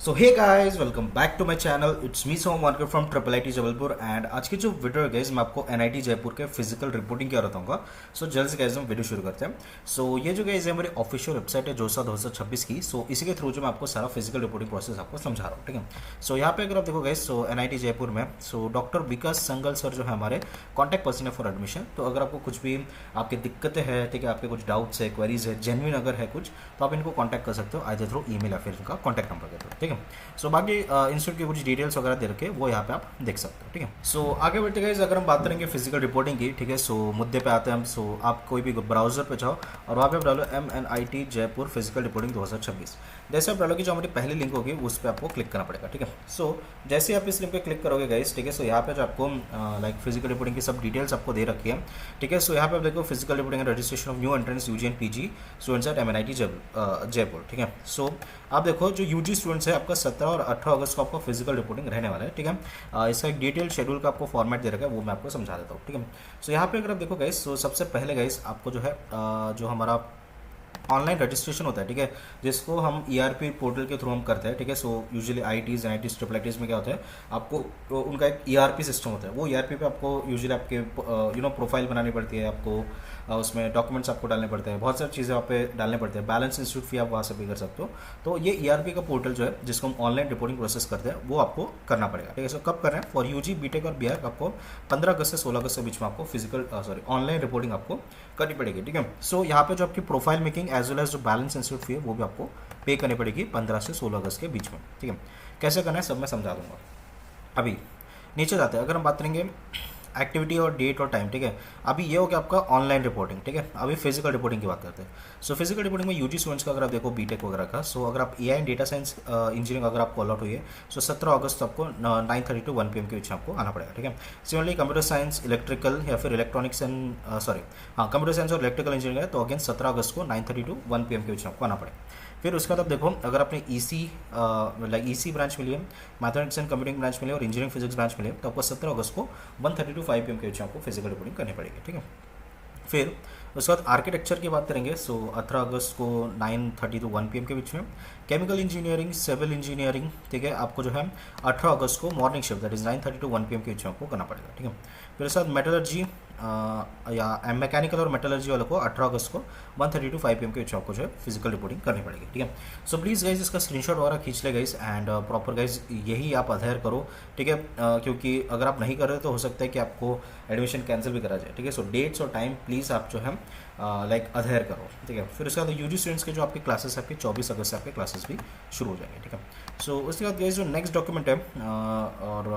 So hey guys welcome back to my channel. It's me Som Wankar from triple I T Jabalpur and आज की जो video है guys मैं आपको एनआईटी जयपुर के फिजिकल रिपोर्टिंग क्या बताऊंगा। सो जल्द से गाइस हम वीडियो शुरू करते हैं। सो ये जो गाइस है हमारी ऑफिशियल वेबसाइट है जोसा 2026 की। सो इसी के थ्रू जो मैं आपको सारा फिजिकल रिपोर्टिंग प्रोसेस आपको समझा रहा हूँ, ठीक है। सो यहाँ पे अगर आप देखो गाइस, सो एनआईटी जयपुर में सो डॉक्टर विकास संगल सर जो है हमारे कॉन्टैक्ट पर्सन है फॉर एडमिशन। तो अगर आपको कुछ भी आपकी दिक्कतें हैं, ठीक है, आपके कुछ डाउट्स है, क्वेरीज है, जेन्युइन अगर है कुछ, तो आप इनको कॉन्टैक्ट कर सकते हो आइदर थ्रू ईमेल या फिर इनका कॉन्टैक्ट नंबर के थ्रू, ठीक है। सो बाकी इंस्टीट्यूट की कुछ डिटेल्स वगैरह दे रखे वो यहाँ पे आप देख सकते हो, ठीक है। सो आगे बढ़ते गए अगर हम बात करेंगे फिजिकल रिपोर्टिंग की, ठीक है। सो मुद्दे पे आते हैं हम। सो आप कोई भी ब्राउजर पे जाओ और वहाँ पे आप डालो MNIT जयपुर फिजिकल रिपोर्टिंग 2026। जैसे आप डालोगे जो हमारी पहली लिंक होगी उस पर आपको क्लिक करना पड़ेगा, ठीक है। सो जैसे आप इस लिंक पे क्लिक करोगे गाइस, ठीक है। सो यहाँ पे जो आपको लाइक फिजिकल रिपोर्टिंग की सब डिटेल्स आपको दे रखी है, ठीक है। सो यहाँ पे आप देखो physical reporting registration of new entrance UG and PG students at MNIT Jaipur, ठीक है। सो आप देखो जो UG स्टूडेंट्स है आपका 17 और 18 अगस्त को आपका फिजिकल रिपोर्टिंग रहने वाला है, ठीक है। इसका एक डिटेल शेड्यूल का आपको फॉर्मेट दे रखा है वो मैं आपको समझा देता हूँ, ठीक है। सो यहाँ पे अगर आप देखो गाइस, तो सबसे पहले गाइस आपको जो है जो हमारा ऑनलाइन रजिस्ट्रेशन होता है, ठीक है, जिसको हम ERP पोर्टल के थ्रू हम करते हैं, ठीक है। So usually IITs NITs triple ITs में क्या होता है, आपको तो उनका एक ERP सिस्टम होता है। वो ERP पे आपको यूजुअली आपके प्रोफाइल बनानी पड़ती है, आपको उसमें डॉक्यूमेंट्स आपको डालने पड़ते हैं, बहुत सारी चीज़ें वहाँ पे डालने पड़ते हैं। बैलेंस इंस्टीट्यूट फी आप वहाँ से पे कर सकते हो। तो ये ERP का पोर्टल जो है जिसको हम ऑनलाइन रिपोर्टिंग प्रोसेस करते हैं वो आपको करना पड़ेगा, ठीक है। सो कब करना है, फॉर UG BTech और BArc आपको 15 अगस्त से 16 अगस्त के बीच में आपको फिजिकल ऑनलाइन रिपोर्टिंग आपको करनी पड़ेगी, ठीक है। सो यहाँ पे जो आपकी profile making as well as जो बैलेंस इंस्टीट्यूट फी है वो भी आपको पे करनी पड़ेगी 15 से 16 अगस्त के बीच में, ठीक है। कैसे करना है सब मैं समझा दूंगा। अभी नीचे जाते हैं, अगर हम बात करेंगे एक्टिविटी और डेट और टाइम, ठीक है। अभी ये हो गया आपका ऑनलाइन रिपोर्टिंग, ठीक है। अभी फिजिकल रिपोर्टिंग की बात करते हैं। सो फिजिकल रिपोर्टिंग में UG स्टूडेंट्स का अगर आप देखो BTech वगैरह का, सो अगर आप AI and data science engineering अगर आप कॉल आउट हुई है, सो 17 अगस्त आपको 9:30 to 1 PM के बीच में आपको आना पड़ेगा, ठीक है। सिमिलरली कंप्यूटर साइंस इलेक्ट्रिकल या फिर इलेक्ट्रॉनिक्स एंड कंप्यूटर साइंस और इलेक्ट्रिकल इंजीनियरिंग है तो अगेन 17 अगस्त को 9:30 to 1 PM के बीच में आपको आना पड़ेगा। फिर उसके बाद आप देखो अगर आपने EC ब्रांच मिली है, मैथमेटिक्स एंड कंप्यूटिंग ब्रांच मिली है और इंजीनियरिंग फिजिक्स ब्रांच मिली है तो आपको 17 अगस्त को 1:30 to 5 PM के बीच में आपको फिजिकल रिपोर्टिंग करनी पड़ेगी, ठीक है। फिर उसके बाद आर्किटेक्चर की बात करेंगे, सो 18 अगस्त को 9:30 to 1 PM के बीच में। केमिकल इंजीनियरिंग सिविल इंजीनियरिंग, ठीक है, आपको जो है 18 अगस्त को morning shift that is 9:30 to 1 PM के बीच में आपको करना पड़ेगा, ठीक है। फिर उसके बाद मेटलर्जी या मैकेनिकल और मेटलर्जी वालों को 18 अगस्त को 1:30 to 5 PM के बीच में आपको जो है फिजिकल रिपोर्टिंग करनी पड़ेगी, ठीक है। सो प्लीज़ गाइज इसका स्क्रीनशॉट वगैरह खींच ले गाइज एंड प्रॉपर गाइज यही आप अधेयर करो, ठीक है। क्योंकि अगर आप नहीं कर रहे तो हो सकता है कि आपको एडमिशन कैंसिल भी करा जाए, ठीक है। सो डेट्स और टाइम प्लीज़ आप जो है लाइक अधेयर करो, ठीक है। फिर उसके बाद UG स्टूडेंट्स के जो आपके क्लासेस आपके 24 अगस्त से आपके क्लासेस भी शुरू हो जाएंगे, ठीक है। सो उसके बाद गाइज जो नेक्स्ट डॉक्यूमेंट है और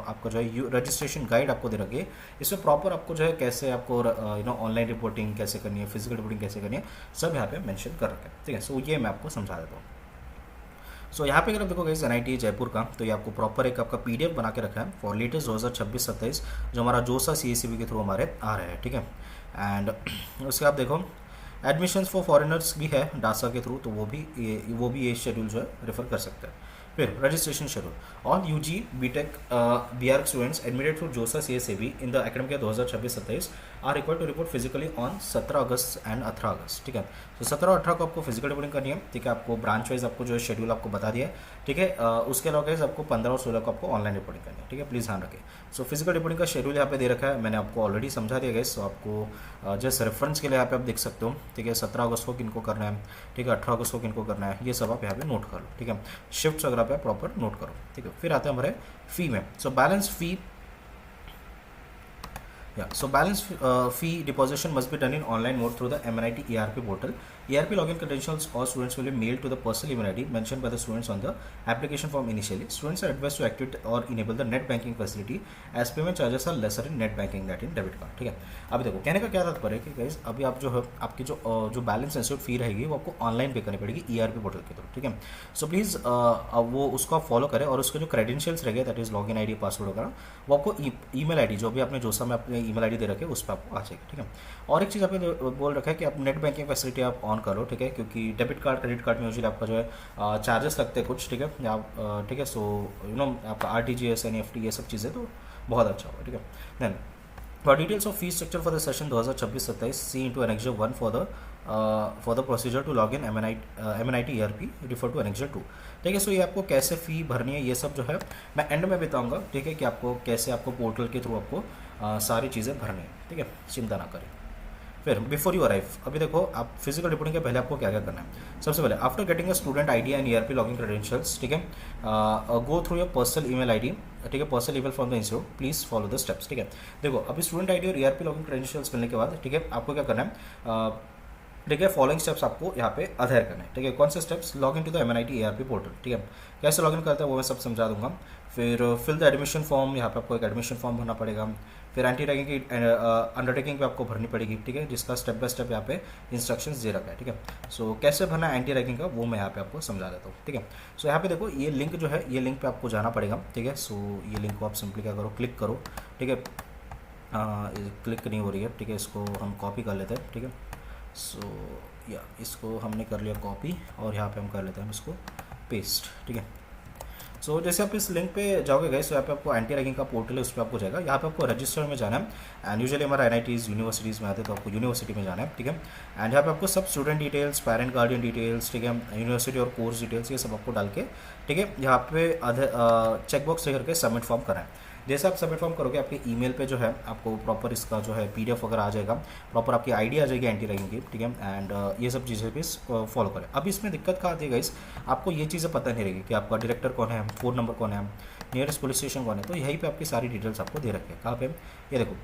आपका जो है रजिस्ट्रेशन गाइड आपको दे रखी है। इसमें प्रॉपर आपको जो है कैसे आपको ऑनलाइन रिपोर्टिंग कैसे करनी है, फिजिकल रिपोर्टिंग कैसे करनी है, सब यहाँ पे मेंशन कर रखा है, ठीक है। सो ये मैं आपको समझा देता हूँ। सो यहाँ पे अगर आप देखो गाइस NIT जयपुर का, तो ये आपको प्रॉपर एक आपका PDF बना के रखा है फॉर लेटेस्ट 2026-27 जो हमारा जोसा CACB के थ्रू हमारे आ रहे हैं, ठीक है। एंड उसके आप देखो एडमिशन्स फॉर फॉरेनर्स भी है डासा के थ्रू, तो वो भी ये शेड्यूल जो है रेफर कर सकते हैं। फिर registration schedule all UG BTech BArc students admitted through JoSAA CACB in the academic year 2026-27 are required to report physically on 17 August and 18 August, ठीक है। तो 17 और 18 को आपको फिजिकल रिपोर्टिंग करनी है, ठीक है। आपको ब्रांच वाइज आपको जो है शेड्यूल आपको बता दिया है, ठीक है। उसके अलावा गाइस आपको 15 और 16 को आपको ऑनलाइन रिपोर्टिंग करनी है, ठीक है। प्लीज़ ध्यान रखें। सो फिजिकल रिपोर्टिंग का शेड्यूल यहाँ पे दे रखा है, मैंने आपको ऑलरेडी समझा दिया गाइस। सो आपको जस्ट रेफरेंस के लिए यहाँ पे आप देख सकते हो, ठीक है। 17 अगस्त को किनको करना है, ठीक है, 18 अगस्त को किनको करना है, ये सब आप यहाँ पे नोट कर लो, ठीक है। शिफ्ट वगैरह पे प्रॉपर नोट करो, ठीक है। फिर आते हैं हमारे फी में। So balance fee so balance fee deposition must be done in online mode through the MNIT ERP portal. ERP login credentials all students will be mailed to the personal email ID mentioned by the students on the application form initially. Students are advised to activate or enable the net banking facility as payment charges are lesser in net banking than in debit card, ठीक है। अभी देखो कहने का क्या तात्पर्य है कि गाइस अभी आप जो है आपकी जो बैलेंस इंस्टीट्यूट फी रहेगी वो आपको ऑनलाइन पे करनी पड़ेगी ERP पोर्टल के थ्रू, ठीक है। सो प्लीज़ वो उसको आप फॉलो करें और उसके जो क्रेडेंशियल्स रहेंगे that is login ID password वगैरह वो आपको ईमेल ID जो भी आपने जोसा में अपने ईमेल ID दे रखे उस पर आपको आ जाएगी, ठीक है। और एक चीज़ आपने बोल रखा है कि आप नेट बैंकिंग फैसिलिटी आप ऑन करो, ठीक है, क्योंकि डेबिट कार्ड क्रेडिट कार्ड में यूजुअली आपका जो है चार्जेस लगते हैं कुछ, ठीक है। आप ठीक है, सो आपका RTGS NEFT ये सब चीज़ें तो बहुत अच्छा होगा, ठीक है। Then For details of fee structure for the session 2026-27, see into Annexure 1 for the for the procedure to log in M N I T ERP refer to annexure 2। ठीक है, सो ये आपको कैसे फ़ी भरनी है ये सब जो है मैं एंड में बताऊंगा। ठीक है, कि आपको कैसे आपको पोर्टल के थ्रू आपको सारी चीज़ें भरनी है। ठीक है, चिंता ना करें। फिर बिफोर यू अराइव, अभी देखो आप फिजिकल रिपोर्टिंग के पहले आपको क्या क्या करना है। सबसे पहले after getting a student ID and ERP login credentials, ठीक है, go through your personal email ID, ठीक है, personal email from the institute, please follow the steps. ठीक है, देखो अभी स्टूडेंट आईडी और ERP लॉगिन क्रेडेंशियल्स मिलने के बाद, ठीक है, आपको क्या करना है, ठीक है, फॉलोइंग स्टेप्स आपको यहाँ पे अधेर करने हैं। ठीक है, कौन से steps, log in to the MNIT ERP portal. ठीक है, कैसे लॉगिन करते हैं वो मैं सब समझा दूंगा। फिर फिल द एडमिशन फॉर्म, यहाँ पे आपको एक एडमिशन फॉर्म भरना पड़ेगा। फिर एंटी रैगिंग की अंडरटेकिंग पे आपको भरनी पड़ेगी। ठीक है, जिसका स्टेप बाय स्टेप यहाँ पे इंस्ट्रक्शंस दे रखा है। ठीक है, सो कैसे भरना है एंटी रैगिंग का वो मैं यहाँ पे आपको समझा देता हूँ। ठीक है, सो यहाँ पे देखो ये लिंक जो है, ये लिंक पे आपको जाना पड़ेगा। ठीक है, सो ये लिंक को आप सिंपली क्या करो, क्लिक करो। ठीक है, क्लिक नहीं हो रही है। ठीक है, इसको हम कॉपी कर लेते हैं। ठीक है, सो या इसको हमने कर लिया कॉपी और यहाँ पे हम कर लेते हैं इसको पेस्ट। ठीक है, सो जैसे आप इस लिंक पे जाओगे गाइस, तो यहाँ पे आपको एंटी रैगिंग का पोर्टल है, उस पर आपको जाएगा। यहाँ पे आपको रजिस्टर में जाना है एंड यूजुअली हमारा NITs यूनिवर्सिटीज़ में आते हैं, तो आपको यूनिवर्सिटी में जाना है। ठीक है, एंड यहाँ पे आपको सब student details, parent guardian details, ठीक है, यूनिवर्सिटी और कोर्स डिटेल्स, ये सब आपको डाल के, ठीक है, यहाँ पे चेकबॉक्स लेकर के सबमिट फॉर्म करना है। जैसे आप सबमिट फॉर्म करोगे आपके ईमेल पे जो है आपको प्रॉपर इसका जो है PDF वगैरह आ जाएगा, प्रॉपर आपकी आईडी आ जाएगी एंटी रैगिंग की। ठीक है, एंड ये सब चीज़ें भी फॉलो करें। अब इसमें दिक्कत क्या आती है गाइस, आपको ये चीज़ें पता नहीं रहेगी कि आपका डायरेक्टर कौन है, फ़ोन नंबर कौन है, नियरेस्ट पुलिस स्टेशन कौन है। तो यहीं पे आपकी सारी डिटेल्स आपको दे रखे हैं। कहाँ पे, ये देखो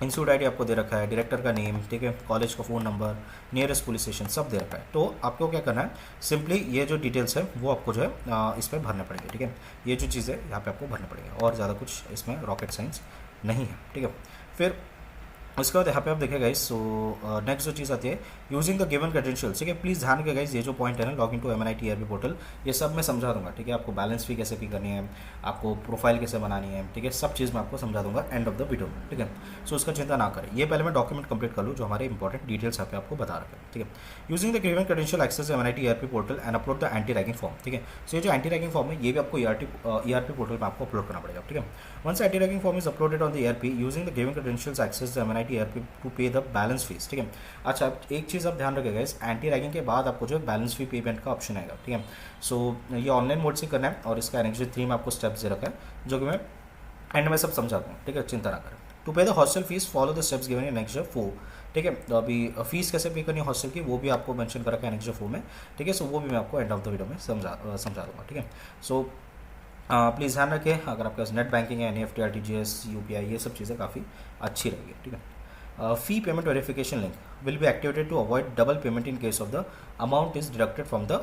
इंस्टीट्यूट आईडी आपको दे रखा है, डायरेक्टर का नेम, ठीक है, कॉलेज का phone number, nearest police station सब दे रखा है। तो आपको क्या करना है, सिंपली ये जो डिटेल्स है वो आपको जो है इस पर भरने पड़ेंगे। ठीक है, ये जो चीज़ है यहाँ पे आपको भरने पड़ेंगे और ज़्यादा कुछ इसमें रॉकेट साइंस नहीं है। ठीक है, फिर उसके बाद यहाँ पे आप देखेगा गाइस, सो नेक्स्ट जो चीज़ आती है, यूजिंग द गिवन क्रेडेंशियल्स। ठीक है, प्लीज़ ध्यान रखिएगा गाइस, ये जो पॉइंट है ना, log in to MNIT ERP portal, ये सब मैं समझा दूंगा। ठीक है, आपको बैलेंस फी कैसे पे करनी है, आपको प्रोफाइल कैसे बनानी है, ठीक है, सब चीज़ मैं आपको समझा दूंगा एंड ऑफ द वीडियो में। ठीक है, सो उसका चिंता ना करें, ये पहले मैं डॉक्यूमेंट कंप्लीट कर लूँ जो हमारे इंपॉर्टेंट डिटेल्स यहाँ पे आपको बता रखे हैं। ठीक है, using the given credential access MNIT ERP portal and upload the anti ragging form. ठीक है, सो ये जो एंटी रैगिंग फॉर्म है ये भी आपको ERP पोर्टल में आपको अपलोड करना पड़ेगा। ठीक है, once anti ragging form is uploaded on the ERP using the given credentials access the MNIT ERP to pay the balance fees. ठीक है, अच्छा एक चीज़ आप ध्यान रखिएगा, इस एंटी रैगिंग के बाद आपको जो बैलेंस फी पेमेंट का ऑप्शन आएगा। ठीक है, सो ये ऑनलाइन मोड से करना है और इसका एनेक्जर 3 में आपको स्टेप्स दे रखा है जो कि मैं एंड में सब समझाता हूँ। ठीक है, चिंता ना करें। To pay the hostel fees follow the steps given in annexure 4। ठीक है, तो अभी फीस कैसे पे करनी है हॉस्टल की वो भी आपको मेंशन कर रखा है एनेक्जर 4 में। ठीक है, सो वो भी मैं आपको एंड ऑफ द वीडियो में समझा दूंगा। ठीक है, सो प्लीज़ ध्यान रखें, अगर आपके पास नेट बैंकिंग है, NEFT, RTGS, UPI, ये सब चीज़ें काफ़ी अच्छी रहेगी। ठीक है, fee payment verification link will be activated to avoid double payment in case of the amount is deducted from the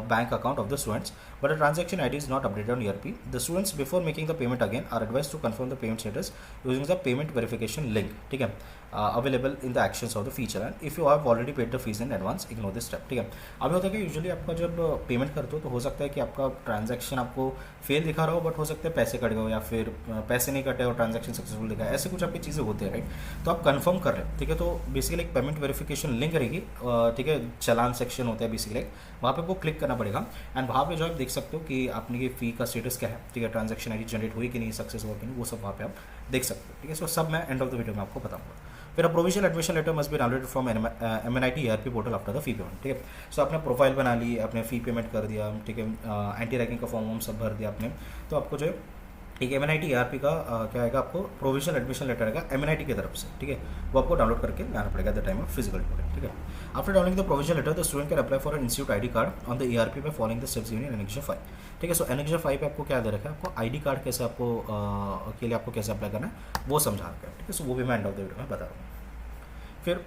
bank account of the students but a transaction ID is not updated on ERP. The students before making the payment again are advised to confirm the payment status using the payment verification link. ठीक है, available in the actions of the feature and if you have already paid the fees in advance ignore this step. ठीक है, अभी होता है कि usually आपका जब पेमेंट करते हो तो हो सकता है कि आपका ट्रांजैक्शन आपको फेल दिखा रहा हो, बट हो सकता है पैसे कट गए हो या फिर पैसे नहीं कटे और ट्रांजैक्शन सक्सेसफुल दिखा है, ऐसे कुछ आपकी चीज़ें होती है राइट। तो आप कंफर्म कर रहे हैं। ठीक है, तो बेसिकली एक पेमेंट वेरिफिकेशन लिंक रहेगी। ठीक है, चलान सेक्शन होता है बेसिकली, वहाँ पे आपको क्लिक करना पड़ेगा एंड वहाँ पे जो आप देख सकते हो कि आपने ये फी का स्टेटस क्या है। ठीक है, ट्रांजैक्शन आईडी जनरेट हुई कि नहीं, सक्सेस हुआ कि नहीं, वो सब वहाँ पे आप देख सकते हो। ठीक है, सो सब मैं एंड ऑफ द वीडियो में आपको बताऊंगा। फिर provisional admission letter must be downloaded from MNIT ERP portal after the fee payment. ठीक है, सो आपने प्रोफाइल बना ली, आपने फी पेमेंट कर दिया। ठीक है, एंटी रैगिंग का फॉर्म सब भर दिया आपने, तो आपको जो है एक MNIT ERP का क्या आएगा, आपको प्रोविजनल एडमिशन लेटर आएगा MNIT की तरफ से। ठीक है, वो आपको डाउनलोड करके लाना पड़ेगा at the time of physical reporting. ठीक है, after downloading the provisional letter the student can apply for an institute ID card on the ERP by following the steps given in annexure 5। ठीक है, सो annexure 5 पे आपको क्या दे रखा है, आपको ID कार्ड कैसे आपको के लिए आपको कैसे अप्लाई करना है वो समझा रखा है। ठीक है, सो वो भी मैं एंड ऑफ द वीडियो में बता रहा हूँ। फिर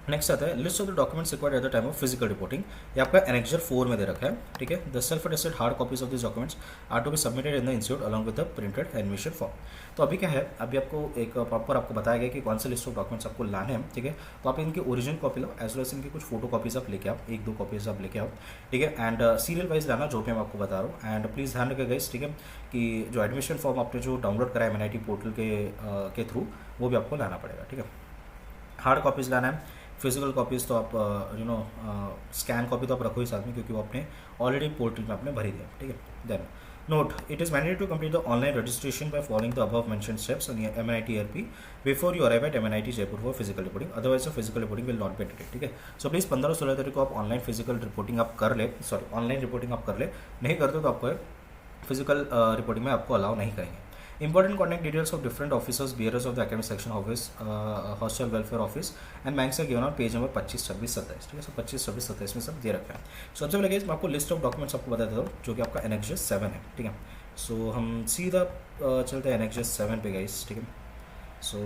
नेक्स्ट आता है list of the documents required at the time of physical reporting. ये आपका एनेक्जर 4 में दे रखा है। ठीक है, the self attested hard copies of this documents are to be submitted in the institute along with the printed admission form. तो अभी क्या है, अभी आपको एक प्रॉपर आपको बताया गया कि कौन से लिस्ट ऑफ डॉक्यूमेंट्स आपको लाने हैं। ठीक है, तो आप इनकी ओरिजिनल कॉपी लो एज वेल एज इनकी कुछ फोटो कॉपीज आप लेके आओ, 1-2 कॉपीज आप लेके आओ। ठीक है, एंड सीरियल वाइज लाना जो भी मैं आपको बता रहा हूँ। एंड प्लीज़ ध्यान रखिएगा गाइस, ठीक है, कि जो एडमिशन फॉर्म आपने जो डाउनलोड करा है MNIT पोर्टल के थ्रू वो भी आपको लाना पड़ेगा। ठीक है, हार्ड कॉपीज़ लाना है। फिजिकल कॉपीज़ तो आप स्कैन कॉपी तो आप रखो ही साथ में, क्योंकि वो आपने ऑलरेडी पोर्टल में आपने भरी दिया, ठीक है। Then note, it is mandatory to complete the online registration by following the above mentioned steps on MNIT ERP before you arrive at MNIT Jaipur for physical reporting, otherwise physical reporting will not be attended, ठीक है। So please 15-16 तारीख को आप online physical reporting आप कर ले, sorry online reporting आप कर ले, नहीं करते तो आपको फिजिकल रिपोर्टिंग में आपको अलाउ नहीं करेंगे। Important contact details of different officers, bearers of the academic section office, hostel welfare office and banks are given on page number 25, 26, 27, ठीक है। सो 25, 26, 27 में सब दे रखा है। सो सबसे पहले मैं आपको लिस्ट ऑफ डॉक्यूमेंट्स आपको बता देता हूँ, जो कि आपका NXJS 7 है, ठीक है। सो हम सीधा चलते हैं NXJS 7 पे गाइस, ठीक है। सो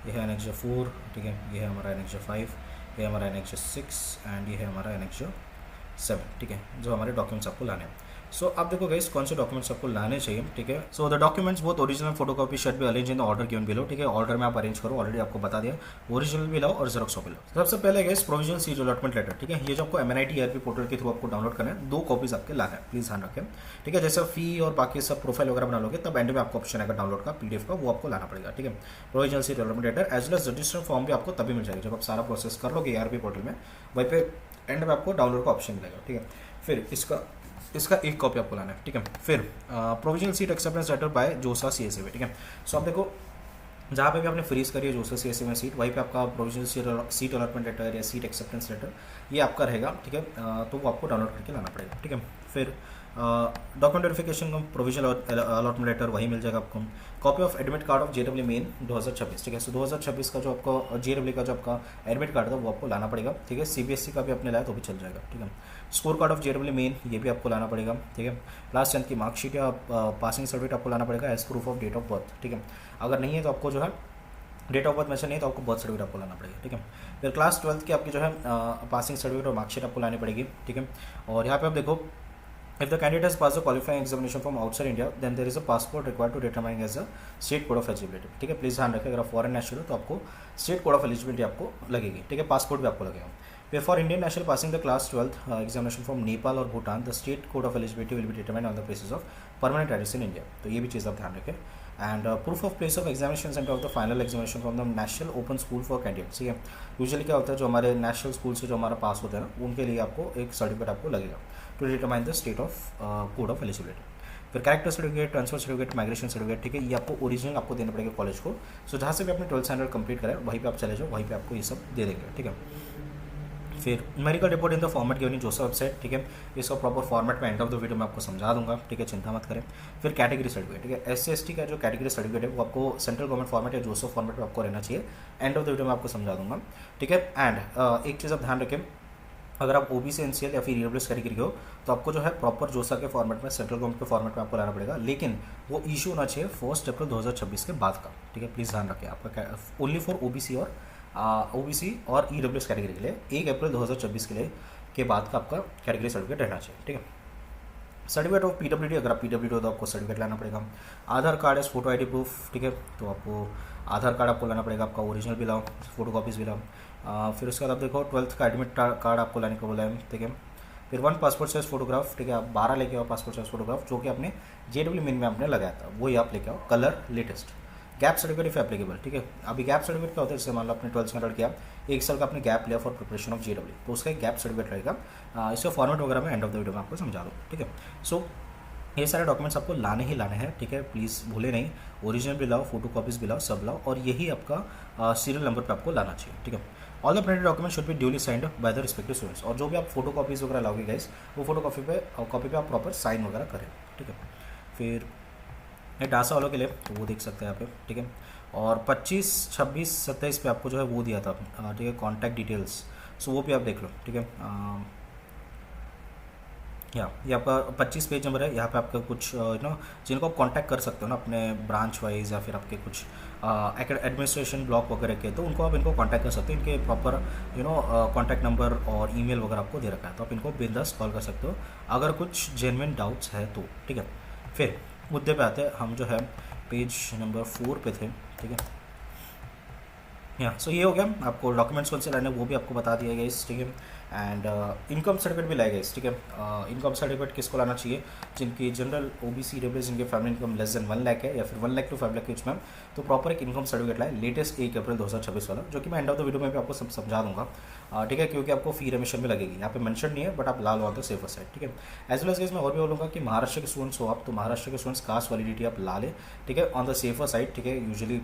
ये है NXJS 4, ठीक है। ये है हमारा NXJS 5, ये है हमारा NXJS 6 एंड ये है हमारा NXJS 7, ठीक है, जो हमारे डॉक्यूमेंट्स आपको लाने हैं। सो आप देखो गाइस कौन से डॉक्यूमेंट्स आपको लाने चाहिए, ठीक है। So the documents both original photocopy should be arrange in the order given below, ठीक है। ऑर्डर में आप अरेंज करो, ऑलरेडी आपको बता दिया। ओरिजिनल भी लाओ और जेरोक्स कॉपी लाओ। सबसे पहले guys provisional seat allotment letter, ठीक है। ये जो आपको MNIT ERP पोर्टल के थ्रू आपको डाउनलोड करना है, 2 कॉपीज आपके लाना है, प्लीज ध्यान रखें, ठीक है। जैसे फी और बाकी सब प्रोफाइल वगैरह बना लोगे तब एंड में आपको ऑप्शन आएगा डाउनलोड का PDF का, वो आपको लाना पड़ेगा, ठीक है। Provisional seat allotment letter as well as register form भी आपको तभी मिल जाएगा जब आप सारा प्रोसेस कर लोगे ERP पोर्टल में, वहीं पे एंड में आपको डाउनलोड का ऑप्शन मिलेगा, ठीक है। फिर इसका एक कॉपी आपको लाना है, ठीक है। फिर provisional seat acceptance letter by JoSAA CSA, ठीक है। सो आप देखो जहाँ पे भी आपने फ्रीज करी है जोसा CSA में सीट, वहीं पे आपका प्रोविजनल सीट अलॉटमेंट लेटर या सीट एक्सेप्टेंस लेटर ये आपका रहेगा, ठीक है। तो वो आपको डाउनलोड करके लाना पड़ेगा, ठीक है। फिर डॉक्यूमेंट वेरिफिकेशन का प्रोविजनल अलॉटमेंट लेटर वही मिल जाएगा आपको। Copy of admit card of JEE main 2026, ठीक है। सो 2026 का जो आपका JEE का जो आपका एडमिट कार्ड था वो आपको लाना पड़ेगा, ठीक है। CBSE का भी आपने लाया तो भी चल जाएगा, ठीक है। Score card of JEE main ये भी आपको लाना पड़ेगा, ठीक है। लास्ट 10th की मार्कशीट या पासिंग सर्टिफिकेट आपको लाना पड़ेगा as proof of date of birth, ठीक है। अगर नहीं है तो आपको जो है डेट ऑफ बर्थ में से नहीं तो आपको बर्थ सर्टिफिकेट आपको लाना पड़ेगा, ठीक है। फिर क्लास 12th की आपकी जो है पासिंग सर्टिफिकेट और मार्कशीट आपको लानी पड़ेगी, ठीक है। और यहाँ पे आप देखो, if the candidate has passed the qualifying examination from outside India, then there is a passport required to determine as a state code of eligibility, ठीक है। प्लीज़ ध्यान रखें, अगर आप फॉरेन नेशनल हो तो आपको स्टेट कोड ऑफ एलिजिबिलिटी आपको लगेगी, ठीक है। पासपोर्ट भी आपको लगेगा। फिर for Indian national passing the class 12th examination from Nepal और Bhutan, the state code of eligibility will be determined on the basis of permanent address in India, तो ये भी चीज़ आप ध्यान रखें। And proof of place of examination centre of the final examination from the national open school for candidates, ठीक है। Usually क्या होता है, जो हमारे नेशनल स्कूल से जो हमारा पास होता है ना, उनके लिए आपको एक सर्टिफिकेट आपको लगेगा to determine the state of code of eligibility. फिर character certificate, transfer certificate, migration certificate, ठीक है। ये आपको ओरिजिनल आपको देना पड़ेगा कॉलेज को। सो जहाँ से भी आपने 12th स्टैंडर्ड कंप्लीट करा है वहीं पे आप चले जाओ, वहीं पे आपको ये सब दे देंगे, ठीक है। फिर numerical report in the format given in जोसा वेबसाइट, ठीक है। इसका प्रॉपर फॉर्मेट में एंड ऑफ द वीडियो में आपको समझा दूंगा, ठीक है, चिंता मत करें। फिर कैटेगरी सर्टिफिकेट, ठीक है। SC/ST का जो कैटेगरी सर्टिफिकेट है वो आपको सेंट्रल गवर्नमेंट फॉर्मेट या जोसा फॉर्मेट में आपको रहना चाहिए, एंड ऑफ द वीडियो में आपको समझा दूंगा, ठीक है। एंड एक चीज़ आप ध्यान रखें, अगर आप OBC NCL या फिर EWS कैटेगरी हो तो आपको जो है प्रॉपर जोसा के फॉर्मेट में, सेंट्रल गवर्नमेंट के फॉर्मेट में आपको लाना पड़ेगा, लेकिन वो इशू होना चाहिए 1 अप्रैल 2026 के बाद का, ठीक है। प्लीज़ ध्यान रखें, आपका ओनली फॉर OBC और EWS कैटेगरी के लिए 1 अप्रैल 2026 के लिए के बाद का आपका कैटेगरी सर्टिफिकेट रहना चाहिए, ठीक है। सर्टिफिकेट ऑफ PWD, अगर आप PWD हो तो आपको सर्टिफिकेट लाना पड़ेगा। Aadhaar card as photo ID proof, ठीक है। तो आपको आधार कार्ड आपको लाना पड़ेगा, आपका ओरिजिनल भी लाओ, फोटो कॉपीज़ भी लाओ। फिर उसके बाद आप देखो 12th का एडमिट कार्ड आपको लाने को बोला है, ठीक है। फिर 1 पासपोर्ट साइज फोटोग्राफ, ठीक है। आप 12 लेके आओ पासपोर्ट साइज फोटोग्राफ, जो कि आपने JEE मेन में आपने लगाया था वही आप लेके आओ, colour latest. Gap certificate if applicable, ठीक है। अभी गैप सर्टिफिकेट क्या होता है, जैसे मान लो आपने 12th स्टैंडर्ड किया, 1 साल का आपने गैप लिया फॉर प्रिपरेशन ऑफ JEE, तो उसका एक गैप सर्टिफिकेट रहेगा। इसका फॉर्मेट वगैरह में एंड ऑफ द वीडियो में आपको समझा दो, ठीक है। सो ये सारे डॉक्यूमेंट्स आपको लाने ही लाने हैं, ठीक है। प्लीज़ भूले नहीं, ओरिजिनल भी लाओ, फोटो कॉपीज़ भी लाओ, सब लाओ, और यही आपका सीरियल नंबर पे आपको लाना चाहिए, ठीक है। All the printed document should be duly signed by the respective students, और जो भी आप फोटो कॉपीज़ वगैरह लाओगे गाइस, वो फोटो कॉपी पे आप प्रॉपर साइन वगैरह करें, ठीक है। फिर ये डासा वालों के लिए तो वो देख सकते हैं यहाँ पे, ठीक है। और 25, 26, 27 पे आपको जो है वो दिया था, ठीक है, कॉन्टैक्ट डिटेल्स, सो वो भी आप देख लो, ठीक है। ये आपका 25 पेज नंबर है, यहाँ पे आपका कुछ जिनको आप कांटेक्ट कर सकते हो ना अपने ब्रांच वाइज, या फिर आपके कुछ एडमिनिस्ट्रेशन ब्लॉक वगैरह के, तो उनको आप इनको कांटेक्ट कर सकते हो। इनके प्रॉपर कांटेक्ट नंबर और ईमेल वगैरह आपको दे रखा है, तो आप इनको बिंदास कॉल कर सकते हो अगर कुछ जेन्युइन डाउट्स है तो, ठीक है। फिर मुद्दे पे आते हैं, हम जो है पेज नंबर 4 पे थे, ठीक है। सो ये हो गया, आपको डॉक्यूमेंट्स कौन से लाने वो भी आपको बता दिया गया इस, ठीक है। एंड इनकम सर्टिफिकेट भी लाएगा इस, ठीक है। इनकम सर्टिफिकेट किसको लाना चाहिए, जिनकी जनरल ओबीसी डब्ल्यू जिनके family income less than 1 lakh है या फिर 1 लाख टू 5 लाख के बीच में, तो प्रॉपर एक इनकम सर्टिफिकेट लाए लेटेस्ट 1 अप्रैल 2026 वाला, जो कि मैं एंड ऑफ द वीडियो में भी आपको सब समझा दूंगा, ठीक है, क्योंकि आपको फी रेमिशन में लगेगी, यहाँ पे मेंशन नहीं है बट आप लाल ऑन द सेफर साइड, ठीक है। एज वेल एज मैं और भी बोलूँगा कि महाराष्ट्र के स्टूडेंट्स हो आप, तो महाराष्ट्र के स्टूडेंट्स कास्ट वैलिडिटी आप ला लें, ठीक है, ऑन द सेफर साइड, ठीक है। यूजुअली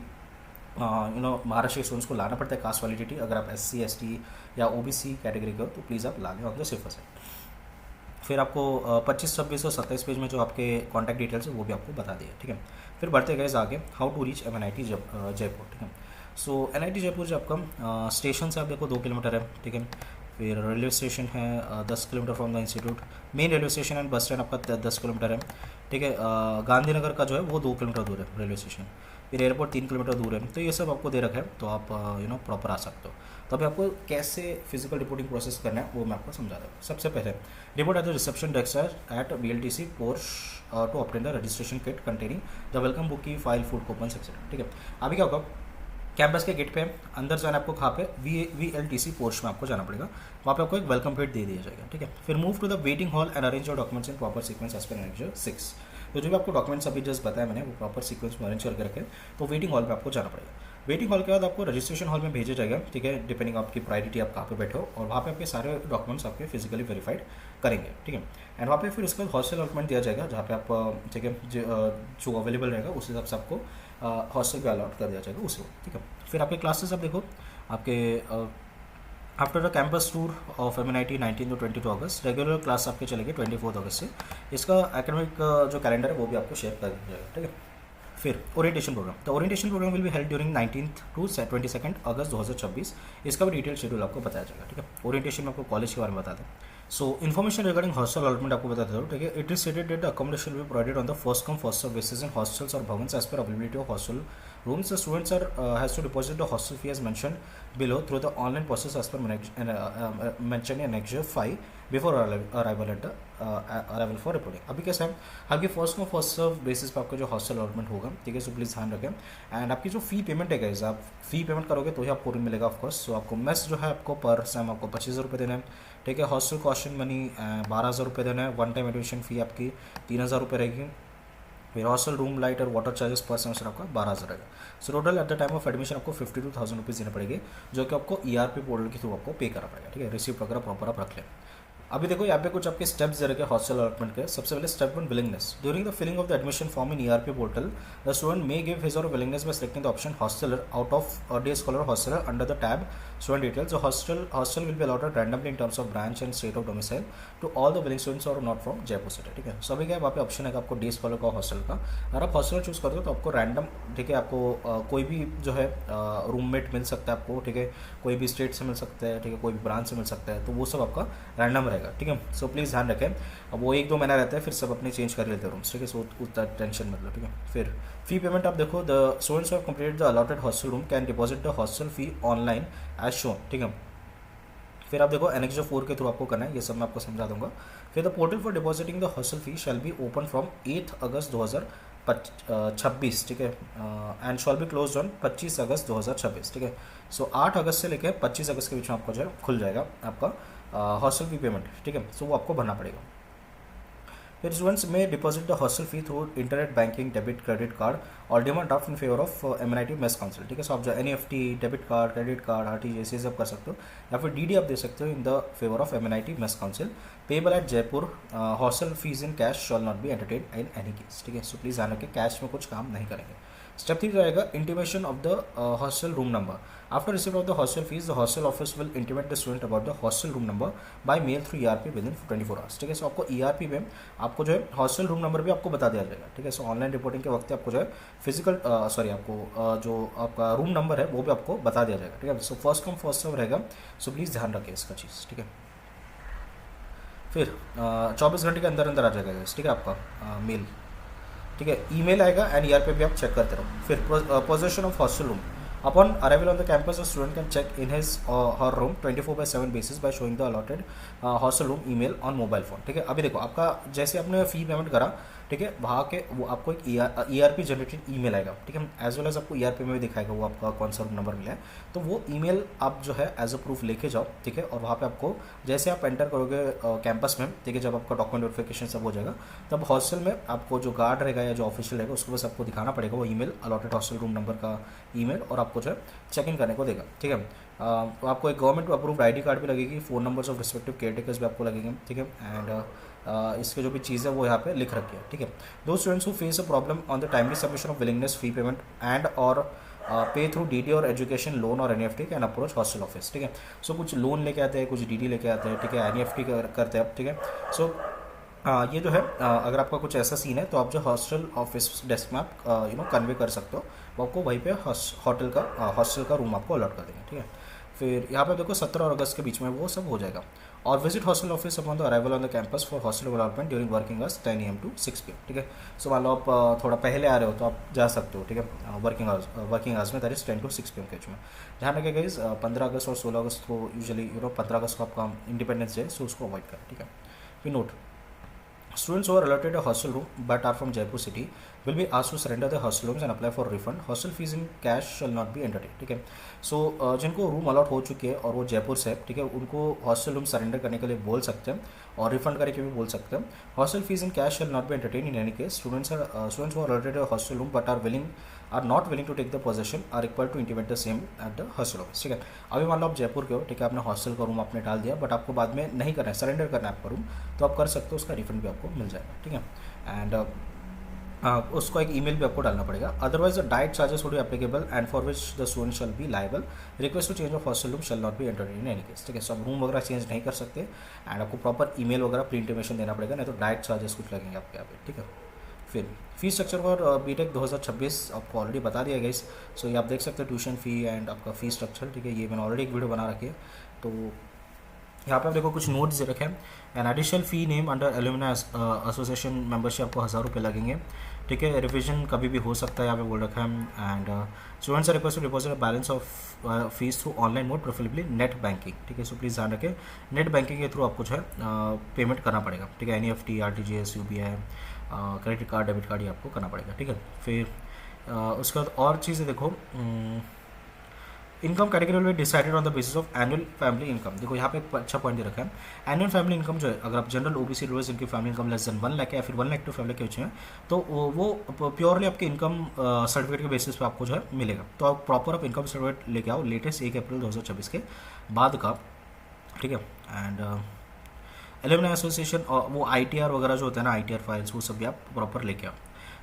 महाराष्ट्र के स्टूडेंट्स को लाना पड़ता है कास्ट वैलिडिटी, अगर आप SC ST या OBC कैटेगरी के हो तो प्लीज़ आप ला लें ऑन द सेफर साइड। फिर आपको 25, 26 और 27 पेज में जो आपके कॉन्टैक्ट डिटेल्स है वो भी आपको बता दिए, ठीक है। फिर बढ़ते गए आगे, how to reach MNIT Jaipur, ठीक है। सो NIT जयपुर जो आपका स्टेशन से आप देखो 2 किलोमीटर है, ठीक है। फिर रेलवे स्टेशन है 10 kilometre from the institute, main railway station and bus stand आपका 10 किलोमीटर है, ठीक है। गांधीनगर का जो है वो 2 किलोमीटर दूर है रेलवे स्टेशन, फिर एयरपोर्ट 3 किलोमीटर दूर है, तो ये सब आपको दे रखा है, तो आप प्रॉपर आ सकते हो। तो अभी आपको कैसे फिजिकल रिपोर्टिंग प्रोसेस करना है वो मैं आपको समझा दूँ। सबसे पहले report at the reception desk at BLTC porch to obtain the registration kit containing the welcome book की फाइल फूड कूपन्स एक्सेट्रा, ठीक है। अभी क्या होगा, कैंपस के गेट पे अंदर जाना आपको कहाँ पे VLTC पोर्श में आपको जाना पड़ेगा, वहाँ पे आपको एक वेलकम किट दे दिया जाएगा, ठीक है। फिर move to the waiting hall and arrange your documents in proper sequence as per annexure 6। तो जो भी आपको डॉक्यूमेंट्स अभी जस्ट बताया मैंने वो प्रॉपर सीक्वेंस में अरेंज करके रखे, तो वेटिंग हॉल पे आपको जाना पड़ेगा। वेटिंग हॉल के बाद आपको रजिस्ट्रेशन हॉल में भेजा जाएगा, ठीक है, डिपेंडिंग आपकी प्रायोरिटी आप कहाँ पे बैठे हो, और वहाँ पे आपके सारे डॉक्यूमेंट्स आपके फिजिकली वेरीफाइड करेंगे, ठीक है। एंड वहाँ पे फिर उसके बाद हॉस्टल अलॉटमेंट दिया जाएगा, जहाँ पे आप, ठीक है, जो अवेलेबल रहेगा उस हिसाब से आपको हॉस्टल पे अलॉट कर दिया जाएगा उसी वक्त, ठीक है। फिर आपके क्लासेस आप देखो, आपके after the campus tour of MNIT 19 to 22 August, regular class आपके चलेंगे 24 अगस्त से। इसका एकेडमिक जो कैलेंडर है वो भी आपको शेयर कर दिया जाएगा, ठीक है। फिर ओरिएंटेशन प्रोग्राम, तो orientation program will be held during 19 to 22 August 2026। इसका भी डिटेल शेड्यूल आपको बताया जाएगा, ठीक है। ओरिएंटेशन में आपको कॉलेज के बारे में बता दें। So information regarding hostel allotment आपको बताते हो, ठीक है। It is stated that accommodation will be provided on the first come first serve basis in hostels और भवन्स as per availability of hostel rooms. The students has to deposit the hostel fee as mentioned below through the online process as per mentioned in Annexure 5 before arrival at the arrival for reporting. अभी कैसा है, आपकी first को first serve basis पे आपका जो hostel allotment होगा, ठीक है। सो प्लीज़ ध्यान रखें। एंड आपकी जो फी पेमेंट है गाइस, आप फी पेमेंट करोगे तो ही आपको रूम मिलेगा ऑफकोर्स। सो आपको मेस जो है आपको पर सेम आपको 25,000 रुपये देना है, ठीक है। हॉस्टल कॉशन मनी 12,000 रुपये देना है। वन टाइम एडमिशन फ़ी आपकी 3,000 रुपये रहेगी। फिर हॉस्टल रूम लाइट और वाटर चार्जेस पर सेमेस्टर आपका 12,000 रहेगा। So total eight the time of admission आपको 52,000 रुपीज़ देने पड़ेंगे, जो कि आपको ERP पोर्टल के थ्रू आपको पे करना पड़ेगा, ठीक है। रिसिप्ट वगैरह प्रॉपर आप रख लें। अभी देखो यहाँ पे कुछ आपके स्टेप्स दे रखे हॉस्टल अलॉटमेंट के। सबसे पहले step 1, willingness. During the filling of the admission form in ERP portal the student may give his or willingness by selecting the option hosteller out of day scholar hosteller under the tab student details. Hostel will be allotted randomly in terms of branch and state of domicile to all the willing students और not from Jaipur city, ठीक है। सो अभी क्या वहाँ पे option है आपको day scholar का हॉस्टल का। अगर आप हॉस्टल चूज करते हो तो आपको रैंडम, ठीक है, आपको कोई भी जो है रूममेट मिल सकता है आपको, ठीक है। कोई भी स्टेट से मिल सकता है, ठीक है, कोई भी ब्रांच से मिल सकता है, तो वो सब आपका रैंडम रहेगा, ठीक है। सो प्लीज़ ध्यान रखें। अब वो 1-2 महीना रहता है, फिर सब अपने चेंज कर लेते हैं रूम्स, ठीक है। सो उतना टेंशन मतलब, ठीक है। फिर फी पेमेंट आप देखो, the students have completed the allotted hostel room can deposit the hostel fee online as shown, ठीक है। फिर आप देखो Annexure 4 के थ्रू आपको करना है, ये सब मैं आपको समझा दूंगा। फिर the portal for depositing the hostel fee shall be open from 8 अगस्त 2026, ठीक है, and shawl be close on 25 अगस्त 2026, ठीक है। सो 8 अगस्त से लेकर 25 अगस्त के बीच में आपको जो है खुल जाएगा आपका हॉस्टल फी पेमेंट, ठीक है। सो वो आपको भरना पड़ेगा। फिर students may deposit the hostel fee through internet banking, debit, credit card और demand draft in favour of MNIT mess council, ठीक है। सो आप जो NEFT, debit card, credit card, RTGS ये सब कर सकते हो, या फिर DD आप दे सकते हो in the favour of MNIT mess council. Payable eight Jaipur. Hostel fees in cash shawl not be entertain in any case, ठीक है। सो प्लीज़ ध्यान रखें, कैश में कुछ काम नहीं करेंगे। स्टेप 3 रहेगा intimation of the hostel room number. After receive of the hostel fees the hostel office will intimate the student about the hostel room number by mail through ERP within 24 hours, ठीक है। सो आपको ERP में आपको जो है hostel room number भी आपको बता दिया जाएगा, ठीक है। सो ऑनलाइन रिपोर्टिंग के वक्त आपको जो है फिजिकल आपको जो आपका रूम नंबर है वो भी आपको बता दिया जाएगा, ठीक है। सो फर्स्ट कम फर्स्ट सर्व रहेगा, सो प्लीज़ ध्यान रखें इसका चीज़, ठीक है। फिर 24 घंटे के अंदर अंदर आ जाएगा, ठीक है, आपका मेल, ठीक है। ईमेल आएगा एंड ERP भी आप चेक करते रहो। फिर possession of hostel room. Upon arrival on the campus the student can check in his her room 24/7 basis by showing the allotted hostel room email on mobile phone, ठीक है। अभी देखो आपका जैसे आपने फी पेमेंट करा, ठीक है, वहाँ के वो आपको एक ERP जनरेटेड ईमेल आएगा, ठीक है, एज वेल एज आपको ERP में भी दिखाएगा वो आपका कौन सा रूम नंबर मिला है। तो वो ईमेल आप जो है एज अ प्रूफ लेके जाओ, ठीक है, और वहाँ पे आपको जैसे आप एंटर करोगे कैंपस में, ठीक है, जब आपका डॉक्यूमेंट वेरिफिकेशन सब हो जाएगा, तब हॉस्टल में आपको जो गार्ड रहेगा या जो ऑफिशियल रहेगा उसको बस आपको दिखाना पड़ेगा वो email, allotted hostel room number का ईमेल, और आपको जो है चेक इन करने को देगा, ठीक है। तो आपको एक गवर्नमेंट अप्रूव्ड ID कार्ड भी लगेगी, phone numbers of respective caretakers भी आपको लगेंगे, ठीक है, एंड इसके जो भी चीज़ है वो यहाँ पे लिख रखी है, ठीक है। दो students who face a problem on the timely submission of willingness fee payment and और पे थ्रू DD और एजुकेशन लोन और NEFT can approach hostel office, ठीक है। सो कुछ लोन लेके आते हैं, कुछ DD लेके आते हैं, ठीक है, NEFT करते हैं, ठीक है। सो ये जो है अगर आपका कुछ ऐसा सीन है तो आप जो हॉस्टल ऑफिस डेस्क में आप कन्वे कर सकते हो, वो आपको वहीं पे हॉस्टल का रूम आपको अलॉट कर देंगे, ठीक है। फिर यहाँ पे देखो 17 और अगस्त के बीच में वो सब हो जाएगा। और visit hostel office upon the arrival on the campus for hostel development during working hours 10 AM to 6 PM, ठीक है। सो मान लो आप थोड़ा पहले आ रहे हो तो आप जा सकते हो, ठीक है, वर्किंग आवर्स में, दैट इज 10 to 6 PM के बीच में। ध्यान रखिए गाइस, 15 अगस्त और 16 अगस्त को यूजुअली 15 अगस्त को आपका इंडिपेंडेंस डे, सो उसको अवॉइड करें, ठीक है। फिर note, students who are allotted a hostel room but are from Jaipur city will be asked to surrender their hostel rooms and apply for refund. Hostel fees in cash shall not be entertained, ठीक है। सो जिनको room allot हो चुकी है और वो जयपुर से है, ठीक है, उनको हॉस्टल रूम सरेंडर करने के लिए बोल सकते हैं और रिफंड करके भी बोल सकते हैं। Hostel fees in cash shall not be entertain in any case. Students who are allotted a hostel room but are not willing to take the possession are required to intimate the same at the hostel office, ठीक है। अभी मान लो आप जयपुर के हो, ठीक है, आपने हॉस्टल का रूम आपने डाल दिया बट आपको बाद में नहीं करना है, सरेंडर करना है आपका रूम, तो आप कर सकते हो, उसका रिफंड भी आपको मिल जाएगा, ठीक है। एंड उसको एक ईमेल भी आपको डालना पड़ेगा। Otherwise the diet charges would be applicable and for which the student shall be liable. Request to change of hostel room shall not be entertain in any case, ठीक है। सब रूम वगैरह चेंज नहीं कर सकते एंड आपको proper email वगैरह pre intimation देना पड़ेगा, नहीं तो डाइट चार्जेस कुछ लगेंगे आपके यहाँ पे, ठीक है। फिर फीस स्ट्रक्चर फॉर BTech 2026 आपको ऑलरेडी बता दिया गया। सो ये आप देख सकते हैं ट्यूशन फ़ी एंड आपका फीस स्ट्रक्चर, ठीक है। ये मैंने ऑलरेडी एक वीडियो बना रखी है, तो यहाँ पे आप देखो कुछ नोट्स दे रखे हैं। An additional fee name under alumni association membership आपको 1000 रुपये लगेंगे, ठीक है। रिविजन कभी भी हो सकता है, यहाँ पे बोल रखा है। And students are request to deposit balance of fees through online mode preferably net banking, ठीक है। सो प्लीज़ ध्यान रखें, नेट बैंकिंग के थ्रू आपको जो है पेमेंट करना पड़ेगा, ठीक है। NEFT, RTGS, UPI, credit card, debit card, ये आपको करना पड़ेगा, ठीक है। फिर उसके बाद और चीज़ें देखो, income category will be decided on the basis of annual family income. देखो यहाँ पे एक अच्छा पॉइंट दे रखा है, एनुअल फैमिली इनकम जो है, अगर आप जनरल OBC रूलर्स जिनकी family income less than 1 lakh या फिर 1 लाख टू 5 लाख के बच्चे हैं, तो वो प्योरली आपके इनकम सर्टिफिकेट के बेसिस पे आपको जो है मिलेगा। तो आप प्रॉपर आप इनकम सर्टिफिकेट लेके आओ लेटेस्ट 1 अप्रैल 2026 के बाद का, ठीक है। एंड एलुमनाई एसोसिएशन और वो ITR वगैरह जो होता है ना, ITR फाइल्स, वो सब भी आप प्रॉपर लेके आओ।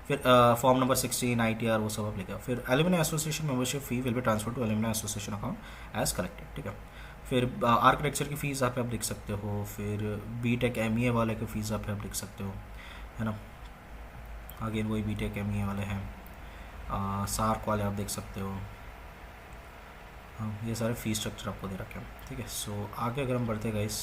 फिर फॉर्म नंबर 16 ITR वो सब आप लेके आओ। फिर alumni association membership fee will be transfer to alumni association account as collected, ठीक है। फिर आर्किटेक्चर की फ़ीस आप लिख सकते हो। फिर BTech ME वाले की फ़ीस आप लिख सकते हो, है ना। अगेन वही BTech ME वाले हैं, सार्क वाले आप देख सकते हो। हाँ, ये सारे फीस स्ट्रक्चर आपको दे रखे हैं, ठीक है। सो आगे अगर हम बढ़ते गाइस,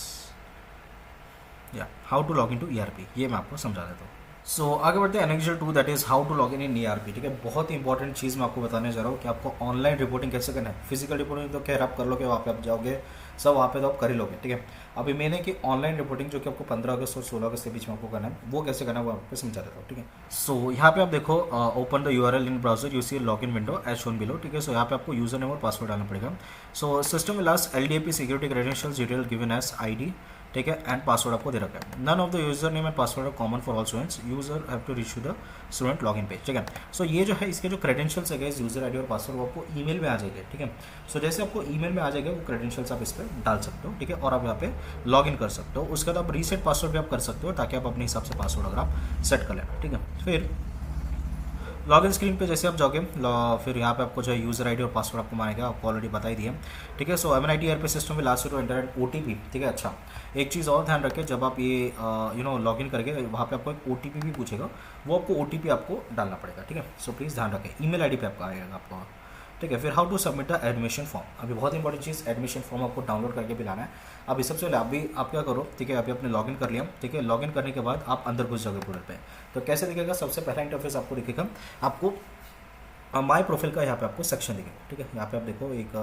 या how to log in to ERP, ये मैं आपको समझा देता हूँ। सो आगे बढ़ते हैं annexure 2, that is how to log in ERP, ठीक है। बहुत ही इंपॉर्टेंट चीज़ मैं आपको बताने जा रहा हूँ कि आपको ऑनलाइन रिपोर्टिंग कैसे करना है। फिजिकल रिपोर्टिंग तो खैर आप कर लोगे, वहाँ पे आप जाओगे सब, वहाँ पे तो आप कर ही लोगे, ठीक है। अभी मैंने कि ऑनलाइन रिपोर्टिंग जो कि आपको 15 अगस्त और 16 अगस्त के बीच में आपको करना है, वो कैसे करना है वो आपको समझा देता हूँ, ठीक है। सो यहाँ पे आप देखो, open the URL in browser, you see log in window as shown below, ठीक है। सो यहाँ पे आपको यूजर नेम और पासवर्ड डालना पड़ेगा। So system will ask LDAP security credentials detail given as ID, ठीक है, एंड पासवर्ड आपको दे रखा है। None of the user name and password are common for all students, user have to reach the student login page, ठीक है। सो ये जो है इसके जो क्रेडेंशियल्स है यूजर ID और पासवर्ड वो आपको ईमेल में आ जाएगा, ठीक है। सो जैसे आपको ईमेल में आ जाएगा वो क्रेडेंशियल्स आप इस पर डाल सकते हो, ठीक है, और आप यहाँ पे लॉग इन कर सकते हो। उसके बाद आप रीसेट पासवर्ड भी आप कर सकते हो ताकि आप अपने हिसाब से पासवर्ड अगर आप सेट कर लेना, ठीक है। फिर लॉगिन स्क्रीन पे जैसे आप जाओगे, फिर यहाँ पे आपको जो है यूजर ID और पासवर्ड आपको मांगेगा, आपको ऑलरेडी बता ही दिया, ठीक है। सो MNIT ERP सिस्टम में last to enter an OTP, ठीक है। अच्छा, एक चीज़ और ध्यान रखें, जब आप ये लॉगिन करके वहाँ पे आपको एक OTP भी पूछेगा, वो आपको OTP आपको डालना पड़ेगा, ठीक है। सो प्लीज़ ध्यान रखें, ईमेल ID पे आपका आएगा आपको, ठीक है। फिर how to submit the admission form, अभी बहुत इंपॉर्टेंट चीज़, एडमिशन फॉर्म आपको डाउनलोड करके भी लाना है। अभी सबसे पहले अभी आप क्या करो, ठीक है, अभी आपने लॉगिन कर लिया, ठीक है। लॉगिन करने के बाद आप अंदर घुस जाओगे पोर्टल पे, तो कैसे दिखेगा, सबसे पहला इंटरफेस आपको दिखेगा, आपको माई प्रोफाइल का यहाँ पे आपको सेक्शन दिखेगा, ठीक है। यहाँ पे आप देखो एक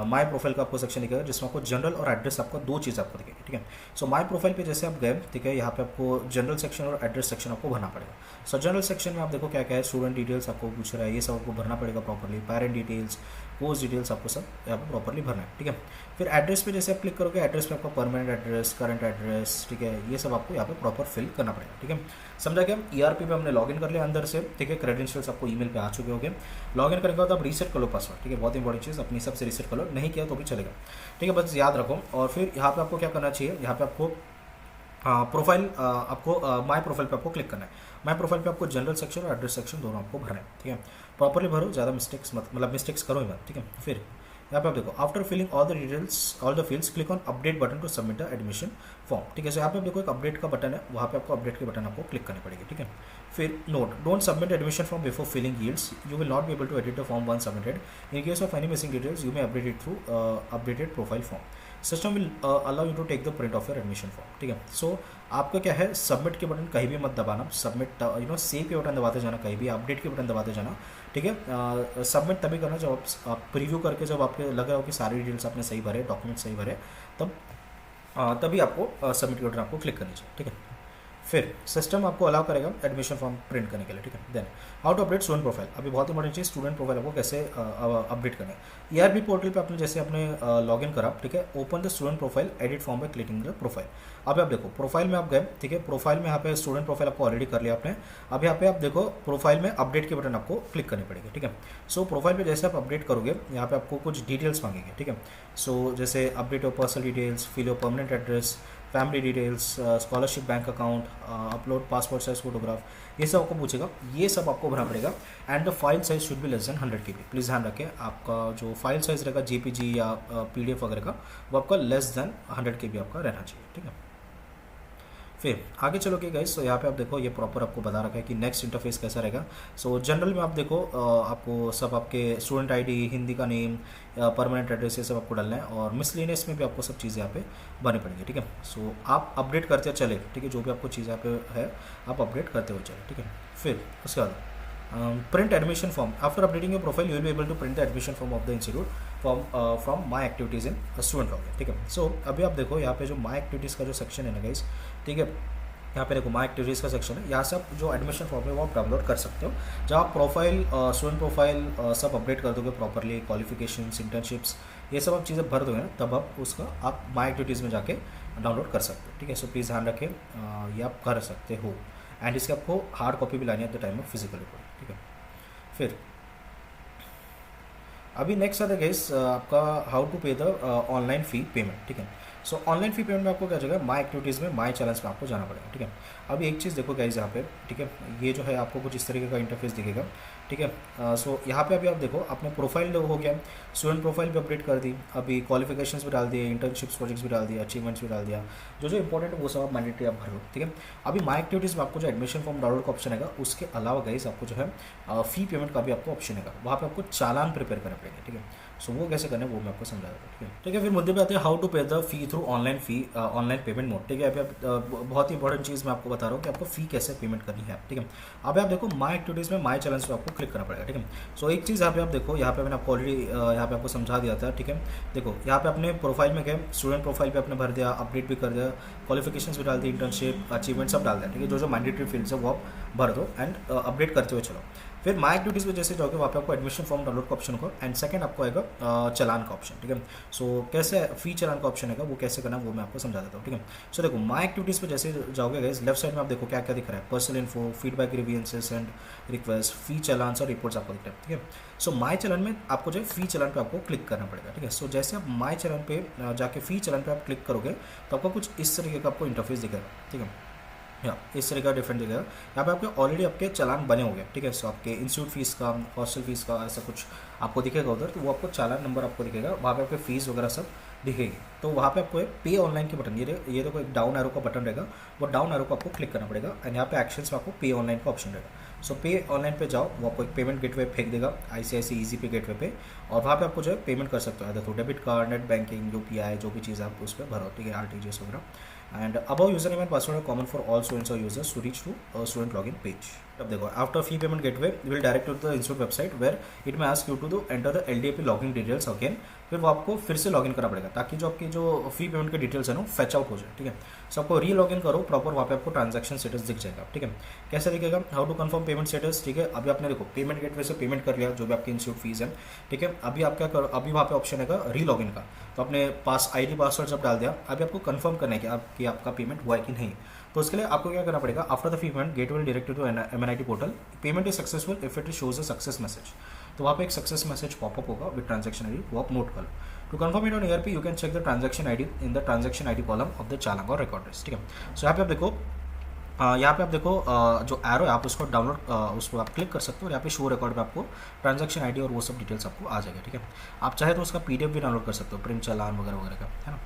माई प्रोफाइल का आपको सेक्शन दिखेगा जिसमें आपको जनरल और एड्रेस आपको दो चीज़ आपको दिखेगी, ठीक है। सो माई प्रोफाइल पे जैसे आप गए, ठीक है, यहाँ पे आपको जनरल सेक्शन और एड्रेस सेक्शन आपको भरना पड़ेगा। सो जनरल सेक्शन में आप देखो क्या क्या है, स्टूडेंट डिटेल्स आपको पूछ रहा है, ये सब आपको भरना पड़ेगा properly, parent details, course details आपको सब यहाँ पर प्रॉपरली भरना है, ठीक है। फिर एड्रेस पे जैसे आप क्लिक करोगे, एड्रेस पे आपका परमानेंट एड्रेस, करंट एड्रेस, ठीक है, ये सब आपको यहाँ पे प्रॉपर फिल करना पड़ेगा, ठीक है। समझा क्या, ईआरपी पे हमने लॉगिन कर लिया अंदर से, ठीक है, क्रेडेंशियल्स आपको ईमेल पे आ चुके होंगे। लॉगिन करने के बाद आप रीसेट कर लो पासवर्ड, ठीक है, बहुत इंपॉर्टेंट चीज़, अपनी सबसे रीसेट कर लो, नहीं किया तो भी चलेगा, ठीक है, बस याद रखो। और फिर यहाँ पे आपको क्या करना चाहिए, यहाँ पे आपको प्रोफाइल आपको माई प्रोफाइल पे आपको क्लिक करना है। माई प्रोफाइल पे आपको जनरल सेक्शन और एड्रेस सेक्शन दोनों आपको भरना है, ठीक है। प्रॉपरली भरो, ज़्यादा मिस्टेक्स मत, मतलब मिस्टेक्स करो ही मत, ठीक है। फिर यहाँ पे आप देखो, after filling all the details all the fields click on update button to submit the admission form, ठीक है। सो यहाँ पे आप देखो एक अपडेट का बटन है, वहाँ पे आपको अपडेट के बटन आपको क्लिक करने पड़ेगी, ठीक है। फिर note, don't submit admission form before filling fields, you will not be able to edit the form once submitted, in case of any missing details you may update it through updated profile form, system will allow you to take the print of your admission form, ठीक है। सो आपका क्या है, submit के button कहीं भी मत दबाना, सबमिट सेव के बटन दबाते जाना, कहीं भी अपडेट के बटन दबाते जाना, ठीक है। सबमिट तभी करना जब आप प्रीव्यू करके जब आपके लग रहा हो कि सारी डिटेल्स आपने सही भरे, डॉक्यूमेंट सही भरे, तभी आपको सबमिट के बटन आपको क्लिक करनी चाहिए, ठीक है। फिर सिस्टम आपको अलाउ करेगा एडमिशन फॉर्म प्रिंट करने के लिए, ठीक है। Then how to update student profile, अभी बहुत इंपॉर्टेंट चीज़, स्टूडेंट प्रोफाइल आपको कैसे अपडेट करना है। ईआरपी पोर्टल पे आपने जैसे आपने लॉगिन करा, ठीक है, open the student profile edit form पे क्लिकिंग द प्रोफाइल। अब आप देखो प्रोफाइल में आप गए, ठीक है, प्रोफाइल में यहाँ पे स्टूडेंट प्रोफाइल आपको ऑलरेडी कर लिया आपने। अब यहाँ पे आप देखो प्रोफाइल में अपडेट के बटन आपको क्लिक करनी पड़ेगी, ठीक है। सो प्रोफाइल पे जैसे आप अपडेट करोगे, यहाँ पे आपको कुछ डिटेल्स मांगेंगे, ठीक है। सो जैसे update your personal details, fill your permanent address, family details, scholarship bank account, upload passport size photograph, ये सब आपको पूछेगा, ये सब आपको भरना पड़ेगा। And the file size should be less than 100 KB, please ध्यान रखें, आपका जो फाइल साइज रहेगा JPG या PDF वगैरह का, वो आपका लेस देन 100 KB आपका रहना चाहिए, ठीक है। फिर आगे चलोगे गाइस, तो यहाँ पे आप देखो ये प्रॉपर आपको बता रखा है कि नेक्स्ट इंटरफेस कैसा रहेगा। सो जनरल में आप देखो आपको सब आपके स्टूडेंट आईडी, हिंदी का नेम, परमानेंट एड्रेस, ये सब आपको डालना है, और मिसलेनियस में भी आपको सब चीज़ें यहाँ पे भरनी पड़ेंगी, ठीक है। सो आप अपडेट करते चले, ठीक है, जो भी आपको चीज़ यहाँ पे है आप अपडेट करते हुए चले, ठीक है। फिर उसके बाद print admission form, after updating your profile you will be able to print the admission form of the institute from my activities in student login, ठीक है। सो अभी आप देखो यहाँ पे जो माई एक्टिविटीज़ का जो सेक्शन है ना गाइस, ठीक है, यहाँ पे देखो माई एक्टिविटीज़ का सेक्शन है, यहाँ से आप जो एडमिशन फॉर्म है वो आप डाउनलोड कर सकते हो, जहाँ आप प्रोफाइल, स्टूडेंट प्रोफाइल सब अपडेट कर दोगे प्रॉपरली, क्वालिफिकेशंस, इंटर्नशिप्स, ये सब आप चीज़ें भर दोगे ना, तब आप उसका आप माई एक्टिविटीज़ में जाके डाउनलोड कर सकते हो, ठीक है। सो प्लीज़ ध्यान रखें, ये आप कर सकते हो, एंड इसके आपको हार्ड कॉपी भी लानी है eight the time of physical reporting, ठीक है। फिर अभी नेक्स्ट आता है गाइस आपका how to pay the online fee payment, ठीक है। सो ऑनलाइन फ़ी पेमेंट में आपको क्या जगह, माई एक्टिविटीज़ में माई चैलेंज में आपको जाना पड़ेगा, ठीक है। अभी एक चीज़ देखो गाइस यहाँ पे, ठीक है, ये जो है आपको कुछ इस तरीके का इंटरफेस दिखेगा, ठीक है। सो यहाँ पे अभी आप देखो अपने प्रोफाइल हो गया, स्टूडेंट प्रोफाइल भी अपडेट कर दी, अभी क्वालिफिकेशंस भी डाल दिए, इंटर्नशिप्स प्रोजेक्ट्स भी डाल दिए, अचीवमेंट्स भी डाल दिया, जो इंपॉर्टेंट है वो सब आप मैंडेटरी आप भर लो, ठीक है। अभी माई एक्टिविटीज़ में आपको जो एडमिशन फॉर्म डाउनलोड का ऑप्शन है, उसके अलावा गाइस आपको जो है फ़ी पेमेंट का भी आपको ऑप्शन है, वहाँ पर आपको चालान प्रिपेयर करना पड़ेगा, ठीक है। सो वो कैसे करना है वो मैं आपको समझा दूँगा, ठीक है। ठीक है, फिर मुद्दे पे आते हैं how to pay the fee through online fee, online payment mode, ठीक है। अभी आप बहुत ही इंपॉर्टेंट चीज़ मैं आपको बता रहा हूँ कि आपको फ़ी कैसे पेमेंट करनी है, ठीक है। अब आप देखो माई एक्टिविटीज़ में माई चैलेंज पे आपको क्लिक करना पड़ेगा, ठीक है। सो एक चीज़ यहाँ पे आप देखो, यहाँ पे मैंने आपको ऑलरेडी यहाँ पे आपको समझा दिया था, ठीक है। देखो यहाँ पे अपने प्रोफाइल में गए, स्टूडेंट प्रोफाइल पे आपने भर दिया, अपडेट भी कर दिया, क्वालिफिकेशंस भी डाल दी, इंटर्नशिप, अचीवमेंट सब डाल दिया, ठीक है। जो मैंडेटरी फील्ड्स है वो आप भर दो एंड अपडेट करते हुए चलो। फिर माई एक्टिविटीज़ में जैसे जाओगे वहाँ पे आपको एडमिशन फॉर्म डाउनलोड का ऑप्शन होगा, एंड सेकंड आपको आएगा चालान का ऑप्शन, ठीक है। सो कैसे फ़ी चालान का ऑप्शन है वो कैसे करना है वो मैं आपको समझा देता हूँ, ठीक है। सो देखो माई एक्टिविटीज़ पे जैसे जाओगे गाइस, लेफ्ट साइड में आप देखो क्या क्या दिख रहा है, personal info, feedback, grievances and request, fee चालान और रिपोर्ट्स आपको दिख रहा है, ठीक है। सो माई चालान में आपको जो है फ़ी चालान पे आपको क्लिक करना पड़ेगा, ठीक है। सो जैसे आप माई चालान पे जाके फ़ी चालान पे आप क्लिक करोगे तो आपको कुछ इस तरीके का आपको इंटरफेस दिखेगा, ठीक है। या इस तरह का डिफरेंट दिखेगा, यहाँ पे आपके ऑलरेडी आपके चालान बने हो गए, ठीक है। सो आपके इंस्टीट्यूट फीस का, हॉस्टल फीस का ऐसा कुछ आपको दिखेगा उधर, तो वो आपको चालान नंबर आपको दिखेगा, वहाँ पे आपके फीस वगैरह सब दिखेगी। तो वहाँ पे आपको पे ऑनलाइन के बटन, ये देखो एक डाउन एरो का बटन रहेगा, वो डाउन एरो को आपको क्लिक करना पड़ेगा, एंड यहाँ पे एक्शंस में आपको पे ऑनलाइन का ऑप्शन रहेगा। सो पे ऑनलाइन पे जाओ, वो आपको एक पेमेंट गेटवे फेंक देगा, ICICI ईजी पे गेटवे पे, और वहाँ पे आपको जो है पेमेंट कर सकते हो, तो debit card, net banking, UPI, जो भी चीज़ आप उस पर भरो, ठीक है, RTGS वगैरह and about user name and password are common for all students और users to reach to student login page. अब देखो after fee payment gateway will direct to the institute website where it may ask you to the enter the LDAP login details again. फिर वो आपको फिर से login करना पड़ेगा ताकि जो आपकी जो फी पेमेंट के डिटेल्स है ना फैच आउट हो जाए, ठीक है। सो आपको री लॉगिन करो प्रॉपर, वहाँ पे आपको ट्रांजैक्शन स्टेटस दिख जाएगा, ठीक है। कैसे दिखेगा, how to confirm payment status, ठीक है। अभी आपने देखो पेमेंट गेटवे से पेमेंट कर लिया जो भी आपकी इंस्टीट्यूट फीस है, ठीक है। अभी आप क्या करो, अभी वहाँ पे ऑप्शन है री लॉगिन का, तो आपने पास ID पासवर्ड सब डाल दिया। अभी आपको कंफर्म करना है कि आपका पेमेंट हुआ है कि नहीं। तो उसके लिए आपको क्या करना पड़ेगा, after the fee payment gate will direct to MNIT portal, payment is successful if it shows a success message. तो वहाँ पे एक सक्सेस मैसेज पॉपअप होगा विद ट्रांजैक्शन ID, वो आप नोट कर लो। To confirm it on ERP you can check the transaction ID in the transaction ID column of the चालान और रिकॉर्डर्स, ठीक है। सो यहाँ पे आप देखो जो एरो है आप उसको डाउनलोड उसको आप क्लिक कर सकते हो और यहाँ पे शो रिकॉर्ड पे आपको ट्रांजैक्शन ID और वो सब डिटेल्स आपको आ जाएगा, ठीक है। आप चाहे तो उसका PDF भी डाउनलोड कर सकते हो, प्रिंट चालान वगैरह वगैरह का, है ना।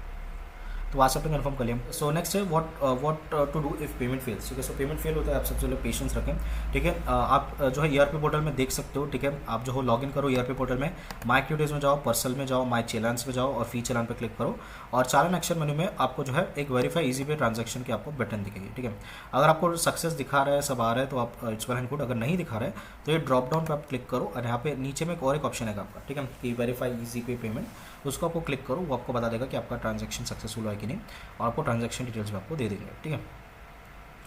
तो वहाँ से अपने कन्फर्म कर लिया। सो नेक्स्ट है what to do if payment fails, ठीक है। सो पेमेंट फेल होता है, आप सबसे पहले पेशेंस रखें, ठीक है। आप जो है ERP पोर्टल में देख सकते हो, ठीक है। आप जो हो लॉगिन करो ERP पोर्टल में, माई एक्टिविटीज़ में जाओ, पर्सल में जाओ, माई चैलान्स में जाओ और फी चालान पे क्लिक करो और चालान एक्शन मेन्यू में आपको जो है एक वेरीफाई इजी पे ट्रांजैक्शन की आपको बटन दिखेगी, ठीक है। अगर आपको सक्सेस दिखा रहा है, सब आ रहा है तो आप इट्स वेल एंड गुड। अगर नहीं दिखा रहा है तो ये ड्रॉप डाउन पर आप क्लिक करो और यहाँ पे नीचे में एक और एक ऑप्शन है आपका, ठीक है, कि वेरीफाई इजी पे पेमेंट, उसको आपको क्लिक करो, वो आपको बता देगा कि आपका ट्रांजैक्शन सक्सेसफुल हुआ है कि नहीं और आपको ट्रांजैक्शन डिटेल्स भी आपको दे देंगे, ठीक है।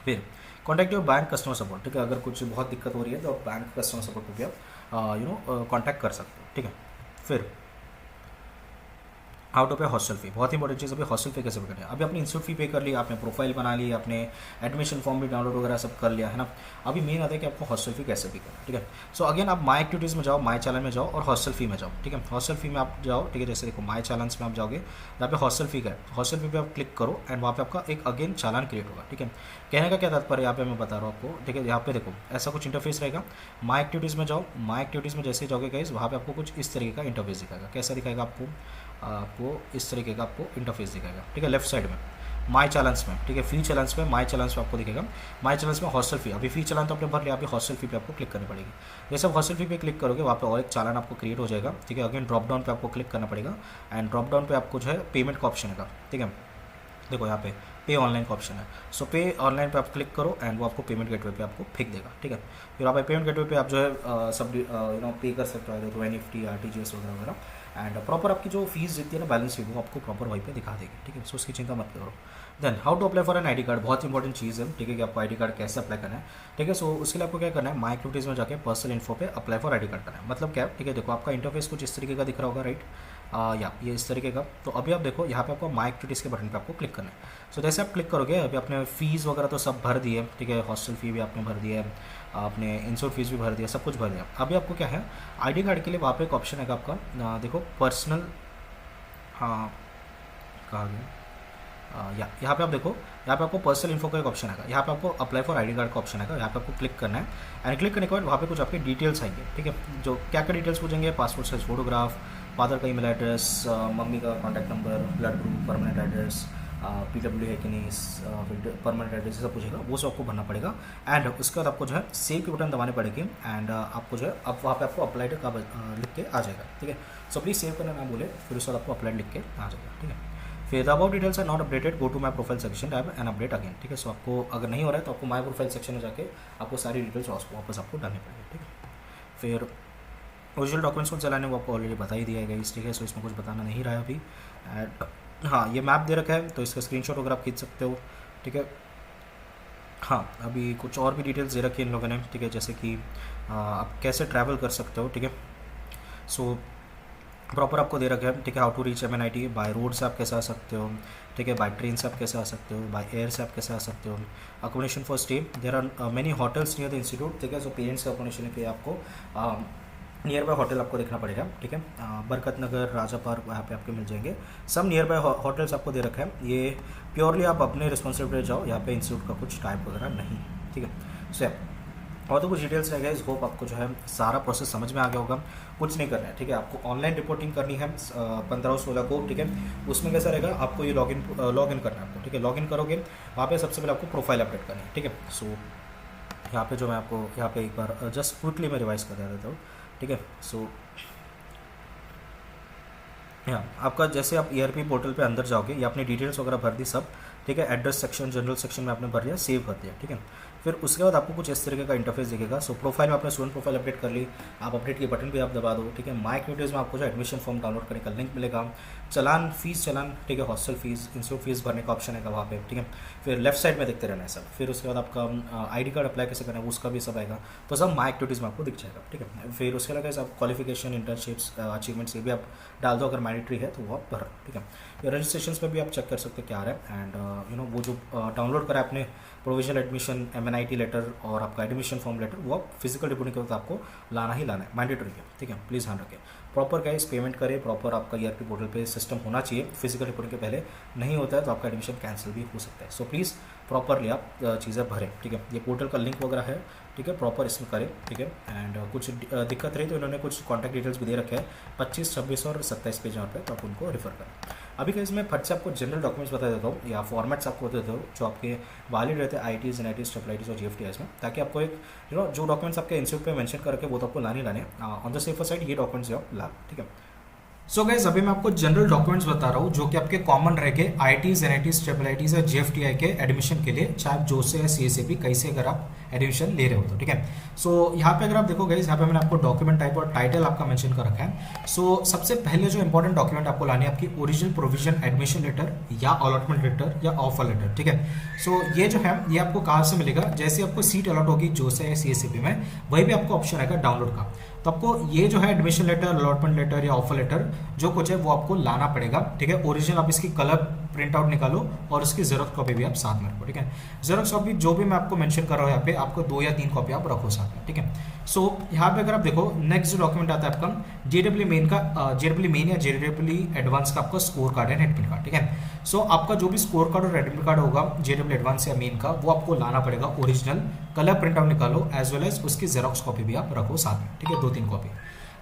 फिर contact your bank customer support, ठीक है। अगर कुछ बहुत दिक्कत हो रही है तो आप बैंक कस्टमर सपोर्ट को भी आप कॉन्टैक्ट कर सकते हो, ठीक है। फिर हाउ टू पे हॉस्टल फी, बहुत इंपॉर्टेंट चीज़। अभी हॉस्टल फी कैसे पे करनी है, अभी आपने इंस्टीट्यूट फी पे कर ली, आपने प्रोफाइल बना ली, आपने एडमिशन फॉर्म भी डाउनलोड वगैरह सब कर लिया, है ना। अभी मेन आता है कि आपको हॉस्टल फी कैसे पे करना, ठीक है। सो अगेन आप माई एक्टिविटीज़ में जाओ, माई चालान में जाओ और हॉस्टल फी में जाओ, ठीक है। हॉस्टल फी में आप जाओ, ठीक है। जैसे देखो माई चालान्स में आप जाओगे, यहाँ पे हॉस्टल फी का है, हॉस्टल फी पे आप क्लिक करो एंड वहाँ पे आपका एक अगेन चालान क्रिएट होगा, ठीक है। कहने का क्या तात्पर्य यहाँ पे मैं बता रहा हूँ आपको, ठीक है। यहाँ पे देखो ऐसा कुछ इंटरफेस रहेगा, माई एक्टिविटीज़ में जाओ, माई एक्टिविटीज़ में जैसे जाओगे गाइस वहाँ पे आपको कुछ इस तरीके का इंटरफेस दिखाएगा। कैसा दिखाएगा आपको इस तरीके का आपको इंटरफेस दिखाएगा, ठीक है। लेफ्ट साइड में माई चालान्स में, ठीक है, फी चालान्स में, माई चालान्स में आपको दिखेगा। माई चालान्स में हॉस्टल फी, अभी फी चालान तो आपने भर लिया, अभी हॉस्टल फी पे आपको क्लिक करनी पड़ेगी। जैसे आप हॉस्टल फी पे क्लिक करोगे वहाँ पे और एक चालान आपको क्रिएट हो जाएगा, ठीक है। अगेन ड्रॉप डाउन पे आपको क्लिक करना पड़ेगा एंड ड्रॉप डाउन पे आपको जो है पेमेंट का ऑप्शन है, ठीक है। देखो यहाँ पे पे ऑनलाइन का ऑप्शन है, सो पे ऑनलाइन पे आप क्लिक करो एंड वो आपको पेमेंट गेटवे पे आपको फेंक देगा, ठीक है। फिर आप पेमेंट गेटवे पे आप जो है सब पे कर सकते हो, तो NEFT RTGS वगैरह वगैरह एंड प्रॉपर आपकी जो फीस जितनी है ना बैलेंस शीट वो आपको प्रॉपर वहीं पे दिखा देगी, ठीक है। सो उसकी चिंता मत करो। Then how to apply for an ID card, बहुत इंपॉर्टेंट चीज़ है, ठीक है, कि आपको ID कार्ड कैसे अप्लाई करना है, ठीक है। सो उसके लिए आपको क्या करना है, माई एक्टिविटीज़ में जाकर पर्सनल इन्फो पे अप्लाई फॉर ID कार्ड करना है। मतलब क्या है, ठीक है। देखो आपका इंटरफेस कुछ इस तरीके का दिख रहा होगा, राइट, या ये इस तरीके का। तो अभी आप देखो यहाँ पे आपको माई एक्टिविटीज़ के बटन पे आपको क्लिक करना है। सो जैसे आप क्लिक करोगे, अभी आपने फीस वगैरह तो सब भर दिए, ठीक है। हॉस्टल फी भी आपने भर दिया है, आपने इंश्योर फीस भी भर दिया, सब कुछ भर दिया। अभी आपको क्या है, ID कार्ड के लिए वहाँ पे एक ऑप्शन है आपका, देखो पर्सनल, हाँ कहाँ गया, यहाँ पे आप देखो, यहाँ पे आपको पर्सनल इन्फो का एक ऑप्शन है, यहाँ पे आपको अप्लाई फॉर ID कार्ड का ऑप्शन है, यहाँ पे आपको क्लिक करना है एंड क्लिक करने के बाद वहाँ पे कुछ आपके डिटेल्स आएंगे, ठीक है। जो क्या क्या डिटेल्स पूछेंगे, पासपोर्ट साइज फोटोग्राफ, फादर का ईमेल एड्रेस, मम्मी का contact number, blood group, permanent address, PW है कि नहीं, परमानेंट एड्रेस सब पूछेगा, वो सब आपको भरना पड़ेगा एंड उसके बाद आपको जो है सेव के बटन दबाने पड़ेंगे एंड आपको जो है अब वहाँ पे आपको अप्लाइड का लिख के आ जाएगा, ठीक है। सो प्लीज़ सेव करना ना बोले, फिर उसके बाद आपको अप्लाइड लिख के आ जाएगा, ठीक है। फिर about details are not updated, go to my profile section tab and update again, ठीक है। सो आपको अगर नहीं हो रहा है तो आपको माई प्रोफाइल सेक्शन में जाके आपको सारी डिटेल्स वापस आपको डालनी पड़ेगी, ठीक है। फिर ओरिजिनल डॉक्यूमेंट्स को चलाने वो आपको ऑलरेडी बता ही दिया गया, ठीक है। सो इसमें कुछ बताना नहीं रहा है अभी एंड हाँ ये मैप दे रखा है तो इसका स्क्रीनशॉट वगैरह आप खींच सकते हो, ठीक है। हाँ अभी कुछ और भी डिटेल्स दे रखी है इन लोगों ने, ठीक है, जैसे कि आप कैसे ट्रैवल कर सकते हो, ठीक है। सो प्रॉपर आपको दे रखा है, ठीक है। How to reach MNIT, by road से आप कैसे आ सकते हो, ठीक है, बाय ट्रेन से आप कैसे आ सकते हो, बाय एयर से आप कैसे आ सकते हो। Accommodation for stay, there are many hotels near the institute, ठीक है। सो पेरेंट्स का अकोमोडेशन के आपको नियर बाय होटल आपको देखना पड़ेगा, ठीक है। बरकत नगर, राजा पार्क, वहाँ पे आपके मिल जाएंगे सब नियर बाय होटल्स आपको दे रखा है। ये प्योरली आप अपने रिस्पॉन्सिबिलिटी जाओ, यहाँ पे इंस्टीट्यूट का कुछ टाइप वगैरह नहीं, ठीक है। सो और तो कुछ डिटेल्स रह गए, इस होप आपको जो है सारा प्रोसेस समझ में आ गया होगा। कुछ नहीं करना है, ठीक है। आपको ऑनलाइन रिपोर्टिंग करनी है 15 और 16 को, ठीक है। उसमें कैसा रहेगा, आपको ये लॉगिन करना है आपको, ठीक है। लॉगिन करोगे वहाँ पे सबसे पहले आपको प्रोफाइल अपडेट करनी है, ठीक है। सो यहाँ पे जो मैं आपको यहाँ पे एक बार जस्ट क्विकली मैं रिवाइज कर देता हूँ, ठीक है। सो यहाँ आपका जैसे आप ERP पोर्टल पे अंदर जाओगे, ये अपनी डिटेल्स वगैरह भर दी सब, ठीक है। एड्रेस सेक्शन, जनरल सेक्शन में आपने भर दिया, सेव कर दिया, ठीक है। फिर उसके बाद आपको कुछ इस तरीके का इंटरफेस दिखेगा। सो प्रोफाइल में आपने स्टूडेंट प्रोफाइल अपडेट कर ली, आप अपडेट के बटन भी आप दबा दो, ठीक है। माय एक्टिविटीज़ में आपको जो एडमिशन फॉर्म डाउनलोड करने का लिंक मिलेगा, चलान, फीस चलान, ठीक है, हॉस्टल फीस, इंस्टीट्यूट फीस भरने का ऑप्शन है वहाँ पे, ठीक है। फिर लेफ्ट साइड में देखते रहना है सब। फिर उसके बाद आपका आईडी कार्ड अप्लाई कैसे करना है उसका भी सब आएगा, तो सब माय एक्टिविटीज़ में आपको दिख जाएगा, ठीक है। फिर उसके अलावा आप क्वालिफिकेशन, इंटर्नशिप्स, अचीवमेंट्स ये भी आप डाल दो, अगर मैंडेटरी है तो वो आप भरो, ठीक है। या रजिस्ट्रेशन पे भी आप चेक कर सकते हैं क्या आ रहा है। एंड वो जो डाउनलोड करा आपने प्रोविजनल एडमिशन, MNIT लेटर और आपका एडमिशन फॉर्म लेटर, वो आप फिजिकल रिपोर्टिंग के वक्त आपको लाना ही लाना है, मैंडेटरी है, ठीक है। प्लीज़ ध्यान रखें, प्रॉपर गाइस पेमेंट करें, प्रॉपर आपका ERP पोर्टल पे सिस्टम होना चाहिए। फिजिकल रिपोर्टिंग के पहले नहीं होता है तो आपका एडमिशन कैंसिल भी हो सकता है। सो प्लीज़ प्रॉपरली आप चीज़ें भरें, ठीक है। ये पोर्टल का लिंक वगैरह है, ठीक है, प्रॉपर इसमें करें, ठीक है। एंड कुछ दिक्कत रही तो इन्होंने कुछ कॉन्टैक्ट डिटेल्स भी दे रखे हैं 25, 26 और 27 पेज यहाँ पे, तो आप उनको रेफर करें। अभी का इसमें फट से आपको जनरल डॉक्यूमेंट्स बता देता हूँ या फॉर्मेट्स आपको बता देता हूँ जो आपके वैलिड रहते हैं IITs, NITs, ट्रिपल और GFTIs में, ताकि आपको एक जो डॉक्यूमेंट्स आपके इंस्टीट्यूट पे मेंशन करके वो तो आपको लाने ऑन द सेफर साइड ये डॉक्यूमेंट्स आप ला, ठीक है। सो गाइस अभी मैं आपको जनरल डॉक्यूमेंट्स बता रहा हूँ जो कि आपके कॉमन रहेंगे IITs, NITs, ट्रिपल या GFTI के एडमिशन के लिए, चाहे जो से CSAP कहीं से अगर आप एडमिशन ले रहे हो तो, ठीक है। सो यहाँ पे अगर आप देखो गाइस, यहाँ पे मैंने आपको डॉक्यूमेंट टाइप और टाइटल आपका मेंशन कर रखा है। सो सबसे पहले जो इंपॉर्टेंट डॉक्यूमेंट आपको लानी है आपकी ओरिजिनल प्रोविजन एडमिशन लेटर या अलॉटमेंट लेटर या ऑफर लेटर, ठीक है। सो ये जो है ये आपको कहाँ से मिलेगा, जैसे आपको सीट अलॉट होगी जो से CSAP में, वही भी आपको ऑप्शन आएगा डाउनलोड का, तो आपको ये जो है एडमिशन लेटर, अलॉटमेंट लेटर या ऑफर लेटर जो कुछ है वो आपको लाना पड़ेगा, ठीक है। ओरिजिनल आप इसकी कलर प्रिंट आउट निकालो और उसकी जेरोक्स कॉपी भी आप साथ में रखो, ठीक है। जेरोक्स कॉपी जो भी मैं आपको मेंशन कर रहा हूँ यहाँ पे, आपको 2 या 3 कॉपी आप रखो साथ में, ठीक है। सो यहाँ पे अगर आप देखो नेक्स्ट जो डॉक्यूमेंट आता है आपका JEE मेन का, JEE मेन या JEE एडवांस का आपका score card and admit card, ठीक है। सो आपका जो भी स्कोर कार्ड और एडमिट कार्ड होगा JEE एडवांस या मेन का, वो आपको लाना पड़ेगा ओरिजिनल, कलर प्रिंट आउट निकालो, एज वेल एज उसकी जेरोक्स कॉपी भी आप रखो साथ में, ठीक है, 2-3 कॉपी।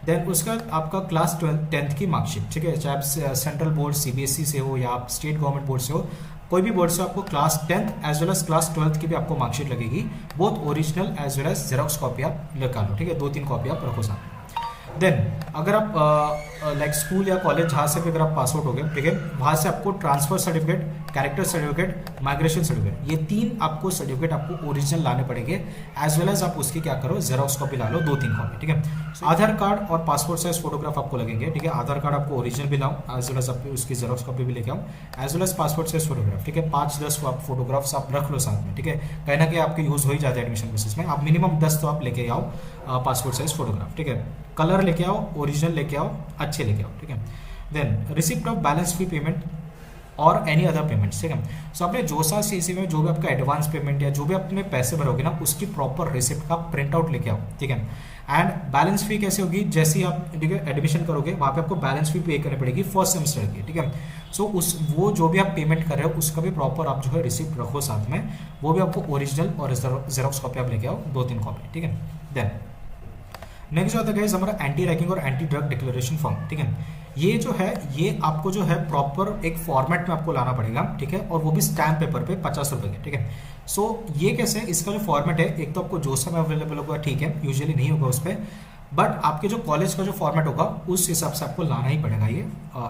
देन उसका आपका क्लास 10th की मार्कशीट, ठीक है, चाहे आप सेंट्रल बोर्ड CBSE से हो या आप स्टेट गवर्नमेंट बोर्ड से हो, कोई भी बोर्ड से आपको class 10th as well as class 12th की भी आपको मार्कशीट लगेगी, both original as well as xerox copy आप निकालो, ठीक है, 2-3 कॉपी आप रखो साथ में। देन अगर आप लाइक स्कूल या कॉलेज जहाँ से भी अगर आप पास आउट हो गए, ठीक है, वहाँ से आपको transfer certificate, character certificate, migration certificate, ये 3 आपको सर्टिफिकेट आपको ओरिजिनल लाने पड़ेंगे, एज वेल एज आप उसकी क्या करो, जेरोक्स कॉपी ला लो, 2-3 कॉपी, ठीक है। आधार कार्ड और पासपोर्ट साइज फोटोग्राफ आपको लगेंगे, ठीक है। आधार कार्ड आपको ओरिजिनल भी लाओ, एज वेल एज आप उसकी जेरोक्स कॉपी भी लेके आओ, as well as passport size photograph, ठीक है। 5-10 आप फोटोग्राफ्स आप रख लो साथ में, ठीक है, कहीं ना कहीं आपके यूज हो ही जाते हैं एडमिशन प्रोसेस में, आप मिनिमम 10 तो आप लेके आओ पासपोर्ट साइज फोटोग्राफ, ठीक है। कलर लेके आओ, ओरिजिनल लेके आओ, अच्छे लेके आओ, ठीक है। Then receipt of balance fee payment और एनी अदर पेमेंट्स, ठीक है। सो आपने जो सा CSAP में जो भी आपका एडवांस पेमेंट या जो भी अपने पैसे भरोगे ना, उसकी प्रॉपर रिसिप्ट का प्रिंट आउट लेके आओ, ठीक है। एंड बैलेंस फी कैसे होगी, जैसे ही आप एडमिशन करोगे वहाँ पे आपको बैलेंस फी पे करनी पड़ेगी फर्स्ट सेमेस्टर की, ठीक है। सो वो जो भी आप पेमेंट कर रहे हो उसका भी प्रॉपर आप जो है रिसिप्ट रखो साथ में, वो भी आपको ओरिजिनल और जेरोक्स कॉपी आप लेके आओ, 2-3 कॉपी, ठीक है। देन नेक्स्ट जो आता है हमारा एंटी रैगिंग और एंटी ड्रग डिक्लेरेशन फॉर्म, ठीक है। ये जो है ये आपको जो है प्रॉपर एक फॉर्मेट में आपको लाना पड़ेगा, ठीक है, और वो भी स्टैम्प पेपर पे 50 रुपए के, ठीक है। सो ये कैसे, इसका जो फॉर्मेट है, एक तो आपको जो समय अवेलेबल होगा, ठीक है, यूजुअली नहीं होगा उस पर, बट आपके जो कॉलेज का जो फॉर्मेट होगा उस हिसाब से आपको लाना ही पड़ेगा ये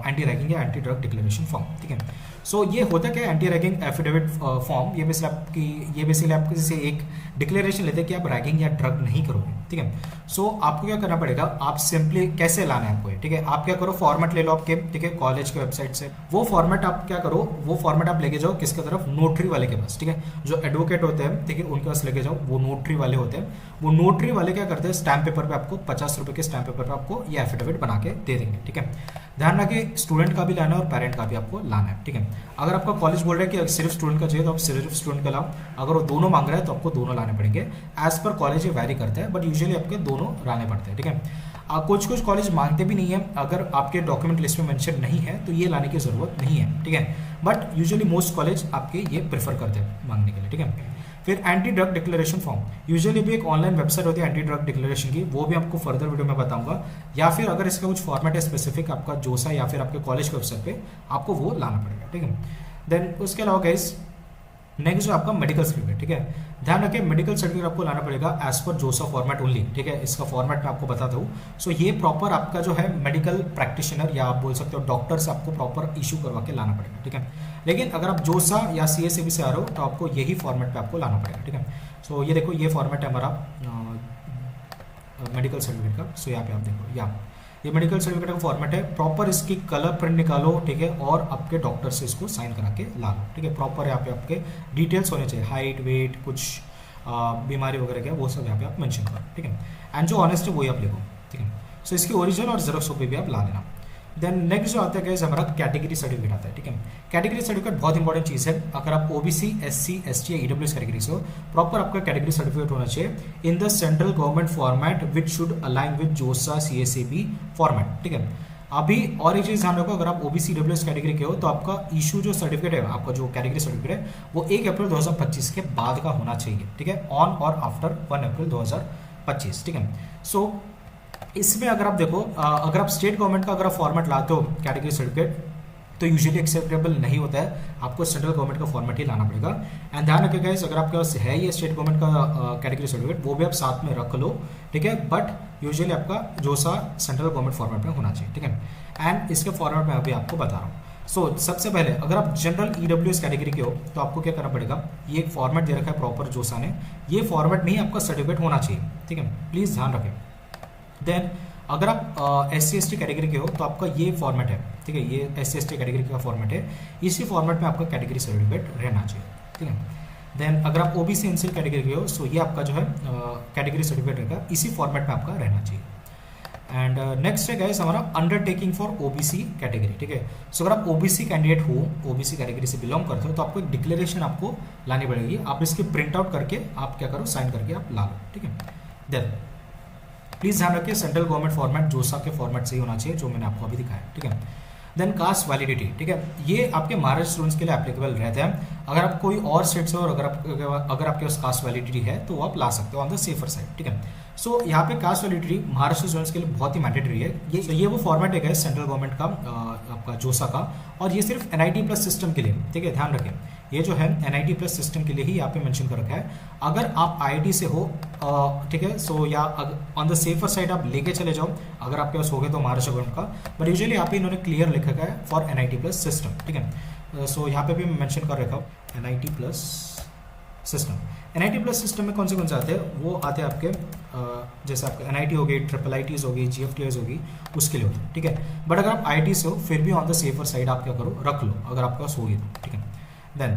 एंटी रैगिंग या एंटी ड्रग डिक्लेरेशन फॉर्म, ठीक है। सो ये होता क्या है, एंटी रैगिंग एफिडेविट फॉर्म, ये बेसिकली आपके जैसे एक डिक्लेरेशन लेते हैं कि आप रैगिंग या ड्रग नहीं करोगे, ठीक है। सो आपको क्या करना पड़ेगा, आप सिंपली कैसे लाना है आपको, ठीक है, आप क्या करो, फॉर्मेट ले लो आपके, ठीक है, कॉलेज के वेबसाइट से, वो फॉर्मेट आप क्या करो, वो फॉर्मेट आप लेके जाओ किसके तरफ, नोटरी वाले के पास, ठीक है, जो एडवोकेट होते हैं, ठीक है, उनके पास लेके जाओ, वो नोटरी वाले होते हैं, वो नोटरी वाले क्या करते हैं, स्टैम्प पेपर पे आपको 50 रुपए के स्टैम्प पेपर पे आपको ये एफिडेविट बना के दे देंगे, ठीक है। ध्यान रखिए स्टूडेंट का भी लाना है और पेरेंट का भी आपको लाना है, ठीक है। अगर आपका कॉलेज बोल रहा है कि सिर्फ स्टूडेंट का चाहिए तो आप सिर्फ स्टूडेंट का लाओ, अगर वो दोनों मांग रहा है तो आपको दोनों लाने पड़ेंगे, एज पर कॉलेज ये वैरी करता है, बट यूजुअली आपके दोनों लाने पड़ते हैं, ठीक है। कुछ कॉलेज मांगते भी नहीं है, अगर आपके डॉक्यूमेंट लिस्ट में मेंशन नहीं है तो ये लाने की जरूरत नहीं है, ठीक है, बट यूजुअली मोस्ट कॉलेज आपके ये प्रेफर करते हैं मांगने के लिए, ठीक है। फिर anti drug declaration form, usually भी एक ऑनलाइन वेबसाइट होती है एंटी ड्रग डिक्लेरेशन की, वो भी आपको फर्दर वीडियो में बताऊंगा, या फिर अगर इसका कुछ फॉर्मेट है स्पेसिफिक आपका जोसा या फिर आपके कॉलेज के वेबसाइट पे, आपको वो लाना पड़ेगा, ठीक है। देन उसके अलावा गाइस नेक्स्ट जो आपका मेडिकल सर्टिफिकेट, ठीक है, ध्यान रखें मेडिकल सर्टिफिकेट आपको लाना पड़ेगा एज पर जोसा फॉर्मेट ओनली, ठीक है। इसका फॉर्मेट मैं आपको बताता हूँ। सो ये प्रॉपर आपका जो है मेडिकल प्रैक्टिशनर या आप बोल सकते हो डॉक्टर से आपको प्रॉपर इशू करवा के लाना पड़ेगा, ठीक है। लेकिन अगर आप जोसा या सीएसएबी से आ रहे हो तो आपको यही फॉर्मेट पे आपको लाना पड़ेगा, ठीक है। सो ये देखो ये फॉर्मेट है हमारा मेडिकल सर्टिफिकेट का। सो यहाँ पे आप देखो ये मेडिकल सर्टिफिकेट का फॉर्मेट है। प्रॉपर इसकी कलर प्रिंट निकालो, ठीक है, और आपके डॉक्टर से इसको साइन करा के ला लो, ठीक है। प्रॉपर यहाँ पे आपके डिटेल्स होने चाहिए, हाइट, वेट, कुछ बीमारी वगैरह क्या वो सब यहाँ पे आप मेंशन करो, ठीक है। एंड जो ऑनेस्ट है वही आप लिखो, ठीक है। सो इसकी ओरिजिनल और जेरॉक्स कॉपी भी आप ला लेना। देन नेक्स्ट जो आता है गाइस हमारा कैटेगरी सर्टिफिकेट आता है, ठीक है। कैटेगरी सर्टिफिकेट बहुत इंपॉर्टेंट चीज़ है। अगर आप ओबीसी, एससी, एसटी या ईडब्ल्यूएस कैटेगरी से हो, प्रॉपर आपका कैटेगरी सर्टिफिकेट होना चाहिए in the central government format which should align with जोसा सीएसएबी फॉर्मेट, ठीक है। अभी और एक चीज़ ध्यान रखो, अगर आप ओबीसी ईडब्ल्यूएस कैटेगरी के हो तो आपका इशू जो सर्टिफिकेट है, आपका जो कैटेगरी सर्टिफिकेट है वो 1 अप्रैल 2025 के बाद का होना चाहिए, ठीक है, ऑन और आफ्टर 1 अप्रैल 2025, ठीक है। सो इसमें अगर आप देखो, अगर आप स्टेट गवर्नमेंट का अगर आप फॉर्मेट लाते हो कैटेगरी सर्टिफिकेट तो यूजुअली एक्सेप्टेबल नहीं होता है, आपको सेंट्रल गवर्नमेंट का फॉर्मेट ही लाना पड़ेगा। एंड ध्यान रखिएगा गाइस, अगर आपके पास है ये स्टेट गवर्नमेंट का कैटेगरी सर्टिफिकेट वो भी आप साथ में रख लो, ठीक है, बट यूजुअली आपका जोसा सेंट्रल गवर्नमेंट फॉर्मेट में होना चाहिए, ठीक है। एंड इसके फॉर्मेट में अभी आपको बता रहा हूँ। सो सबसे पहले अगर आप जनरल ईडब्ल्यूएस कैटेगरी के हो तो आपको क्या करना पड़ेगा, ये एक फॉर्मेट दे रखा है प्रॉपर जोसा ने, ये फॉर्मेट में ही आपका सर्टिफिकेट होना चाहिए, ठीक है, प्लीज़ ध्यान रखें। देन अगर आप एस सी कैटेगरी के हो तो आपका ये फॉर्मेट है, ठीक है, ये एस सी कैटेगरी का फॉर्मेट है, इसी फॉर्मेट में आपका कैटेगरी सर्टिफिकेट रहना चाहिए, ठीक है। देन अगर आप ओबीसी एनसीएल कैटेगरी के हो सो ये आपका जो है कैटेगरी सर्टिफिकेट रहेगा, इसी फॉर्मेट में आपका रहना चाहिए। एंड नेक्स्ट है गाइस हमारा अंडरटेकिंग फॉर ओबीसी कैटेगरी, ठीक है। सो अगर आप ओबीसी कैंडिडेट हो, ओबीसी कैटेगरी से बिलोंग करते हो तो आपको एक डिक्लेरेशन आपको लानी पड़ेगी। आप इसकी प्रिंट आउट करके आप क्या करो, साइन करके आप ला लो, ठीक है। देन प्लीज ध्यान रखिए सेंट्रल गवर्नमेंट फॉर्मेट जोसा के फॉर्मेट से ही होना चाहिए जो मैंने आपको अभी दिखाया, ठीक है। देन कास्ट वैलिडिटी, ठीक है, ये आपके महाराष्ट्र स्टूडेंट्स के लिए एप्लीकेबल रहते हैं। अगर आप कोई और स्टेट से और अगर आपके पास कास्ट वैलिडिटी है तो आप ला सकते हो ऑन द सेफर साइड, ठीक है। सो यहाँ पे कास्ट वैलिडिटी महाराष्ट्र स्टूडेंट्स के लिए बहुत ही मैंडेटरी है। ये वो फॉर्मेट है सेंट्रल गवर्नमेंट का आपका जोसा का, और ये सिर्फ एनआईटी प्लस सिस्टम के लिए, ठीक है, ध्यान रखें। ये जो है एनआईटी प्लस सिस्टम के लिए ही यहाँ पे मेंशन कर रखा है। अगर आप आईआईटी से हो, ठीक है, सो या ऑन द सेफर साइड आप लेके चले जाओ अगर आपके पास हो गए तो महाराष्ट्र गवर्नमेंट का, बट यूजुअली यहाँ पे इन्होंने क्लियर लिखा है फॉर एनआईटी प्लस सिस्टम, ठीक है। सो यहाँ पे भी मैं मेंशन कर रखा हूँ NIT plus system. NIT plus system में कौन से आते हैं, वो आते हैं आपके जैसे आपका एनआईटी हो गई, ट्रिपल आईटीज हो गई, जीएफटीआईज होगी, उसके लिए होते हैं, ठीक है। बट अगर आप आईटी से हो फिर भी ऑन द सेफर साइड आप क्या करो, रख लो अगर आपके पास होगी तो, ठीक है। देन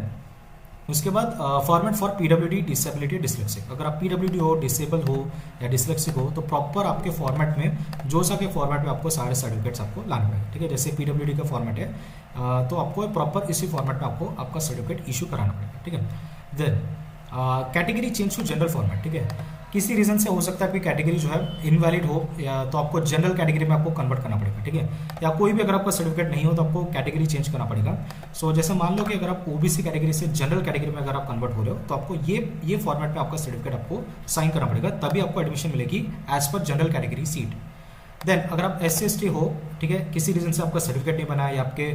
उसके बाद format for PWD, disability, dyslexic. अगर आप पीडब्ल्यूडी हो, डिसेबल हो या डिसलेक्सिक हो तो प्रॉपर आपके फॉर्मेट में जोसा के फॉर्मेट में आपको सारे सर्टिफिकेट्स आपको लाने पड़ेंगे, ठीक है। जैसे पीडब्ल्यूडी का फॉर्मेट है तो आपको प्रॉपर इसी फॉर्मेट में आपको आपका सर्टिफिकेट इशू कराना पड़ेगा, ठीक है। Then category change to general format, ठीक है। किसी रीजन से हो सकता है कि कैटेगरी जो है इनवैलिड हो या तो आपको जनरल कैटेगरी में आपको कन्वर्ट करना पड़ेगा, ठीक है। या कोई भी अगर आपका सर्टिफिकेट नहीं हो तो आपको कैटेगरी चेंज करना पड़ेगा। सो जैसे मान लो कि अगर आप ओबीसी कैटेगरी से जनरल कैटेगरी में अगर आप कन्वर्ट हो रहे हो तो आपको ये फॉर्मेट में आपका सर्टिफिकेट आपको साइन करना पड़ेगा, तभी आपको एडमिशन मिलेगी as per general category seat. Then अगर आप SC/ST हो, ठीक है, किसी रीजन से आपका सर्टिफिकेट नहीं बना या आपके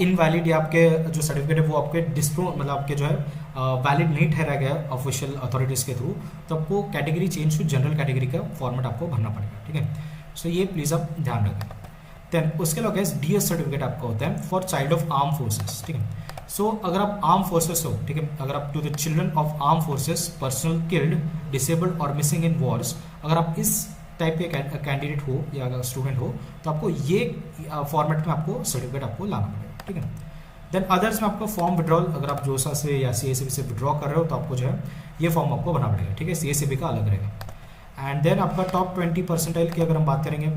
इनवैलिड या आपके जो सर्टिफिकेट है वो आपके मतलब आपके जो है वैलिड नहीं ठहरा गया ऑफिशियल अथॉरिटीज़ के थ्रू, तो आपको category change to general category का फॉर्मेट आपको भरना पड़ेगा, ठीक है। सो ये प्लीज़ आप ध्यान रखें। देन उसके अलावा DS सर्टिफिकेट आपका होता है for child of arm forces, ठीक है। सो अगर आप आर्म फोर्सेस हो, ठीक है, अगर आप to the children of arm forces personal killed, disabled और मिसिंग इन वॉर्स, अगर आप इस टाइप के कैंडिडेट हो या स्टूडेंट हो तो आपको ये फॉर्मेट में आपको सर्टिफिकेट आपको लाना पड़ेगा, ठीक है। देन अदर्स में आपका फॉर्म विड्रॉल, अगर आप जोसा से या CACB से विड्रॉ कर रहे हो तो आपको जो है ये फॉर्म आपको भरना पड़ेगा, ठीक है, CACB का अलग रहेगा। एंड देन आपका टॉप 20 परसेंटाइल की अगर हम बात करेंगे,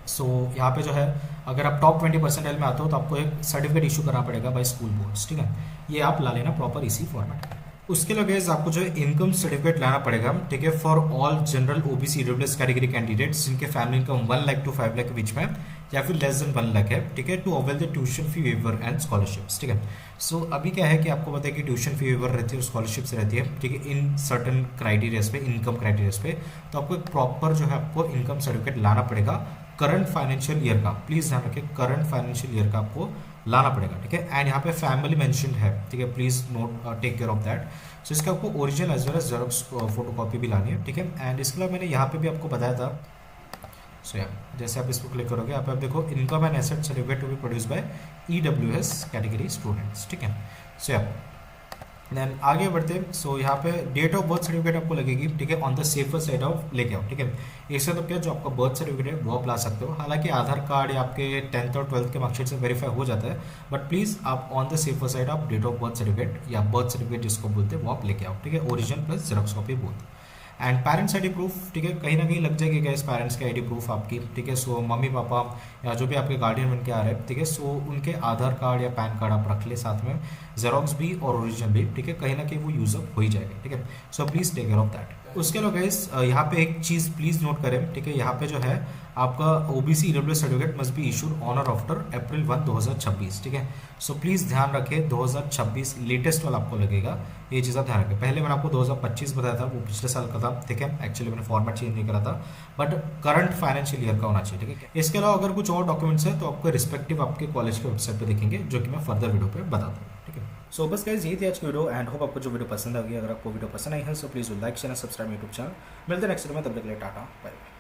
सो यहाँ पे जो है अगर आप टॉप 20 परसेंटाइल में आते हो तो आपको एक सर्टिफिकेट इशू करना पड़ेगा बाय स्कूल बोर्ड्स, ठीक है। ये आप ला लेना प्रॉपर इसी फॉर्मेट में। उसके लिए गाइस आपको जो है इनकम सर्टिफिकेट लाना पड़ेगा, ठीक है, for all general OBC EWS category candidates जिनके family income 1 lakh to 5 lakh के बीच में या फिर लेस देन 1 लाख है, ठीक है, to avail the tuition fee waiver and scholarships, ठीक है। सो अभी क्या है कि आपको पता है कि ट्यूशन फी वेवर रहती है और स्कॉलरशिप्स रहती है, ठीक है, इन सर्टन क्राइटेरियाज पे, इनकम क्राइटेरियाज पे, तो आपको एक प्रॉपर जो है आपको इनकम सर्टिफिकेट लाना पड़ेगा करंट फाइनेंशियल ईयर का, प्लीज ध्यान रखिए करंट फाइनेंशियल ईयर का आपको लाना पड़ेगा, ठीक है। एंड यहाँ पे फैमिली मेंशन्ड है, ठीक है, please note take care of that. So इसका आपको original as well as xerox photo copy भी लानी है, ठीक है। एंड इसके अलावा मैंने यहाँ पे भी आपको बताया था, सो जैसे आप इसको क्लिक करोगे आप देखो income and asset certificate to be produce by EWS category students, ठीक है। सो देन आगे बढ़ते हैं। सो यहाँ पे डेट ऑफ बर्थ सर्टिफिकेट आपको लगेगी, ठीक है, on the safer side of लेके आओ, ठीक है। इससे तो क्या जो आपका बर्थ सर्टिफिकेट है वो आप ला सकते हो, हालांकि आधार कार्ड या आपके 10th और 12th के मार्कशीट से वेरीफाई हो जाता है, बट प्लीज़ आप on the safer side of date of birth certificate या बर्थ सर्टिफिकेट जिसको बोलते हैं वो आप लेके आओ, ठीक है, original plus xerox copy both. And parents ID proof, ठीक है, कहीं ना कहीं लग जाएगी गैस पेरेंट्स की आईडी प्रूफ आपकी, ठीक है। सो मम्मी पापा या जो भी आपके गार्डियन बन के आ रहे हैं, ठीक है, सो उनके आधार कार्ड या पैन कार्ड आप रख ले साथ में, जेरॉक्स भी और ओरिजिनल भी, ठीक है, कहीं ना कहीं वो यूजअप हो ही जाएगा, ठीक है। So please take care of that. उसके अलावा गाइस यहाँ पे एक चीज़ प्लीज़ नोट करें, ठीक है, यहाँ पे जो है आपका OBC EWS certificate must be issued on और आफ्टर April 1, 2026, ठीक है। सो प्लीज़ ध्यान रखें 2026 लेटेस्ट वाला आपको लगेगा, ये चीज़ आप ध्यान रखें। पहले मैंने आपको 2025 बताया था, वो पिछले साल का था, ठीक है, एक्चुअली मैंने फॉर्मेट चेंज नहीं करा था, बट करंट फाइनेंशियल ईयर का होना चाहिए, ठीक है। इसके अलावा अगर कुछ और डॉक्यूमेंट्स है तो आपको रिस्पेक्टिव आपके कॉलेज के वेबसाइट पर दिखेंगे, जो कि मैं फर्दर वीडियो पर बताता हूँ, ठीक है। सो बस गाइज ये थी आज की वीडियो एंड होप आपको जो वीडियो पसंद आ गई। अगर आपको वीडियो पसंद आई है so please like share subscribe YouTube channel. मिलते हैं नेक्स्ट वीडियो में, तब तक के लिए टाटा बाय बाय।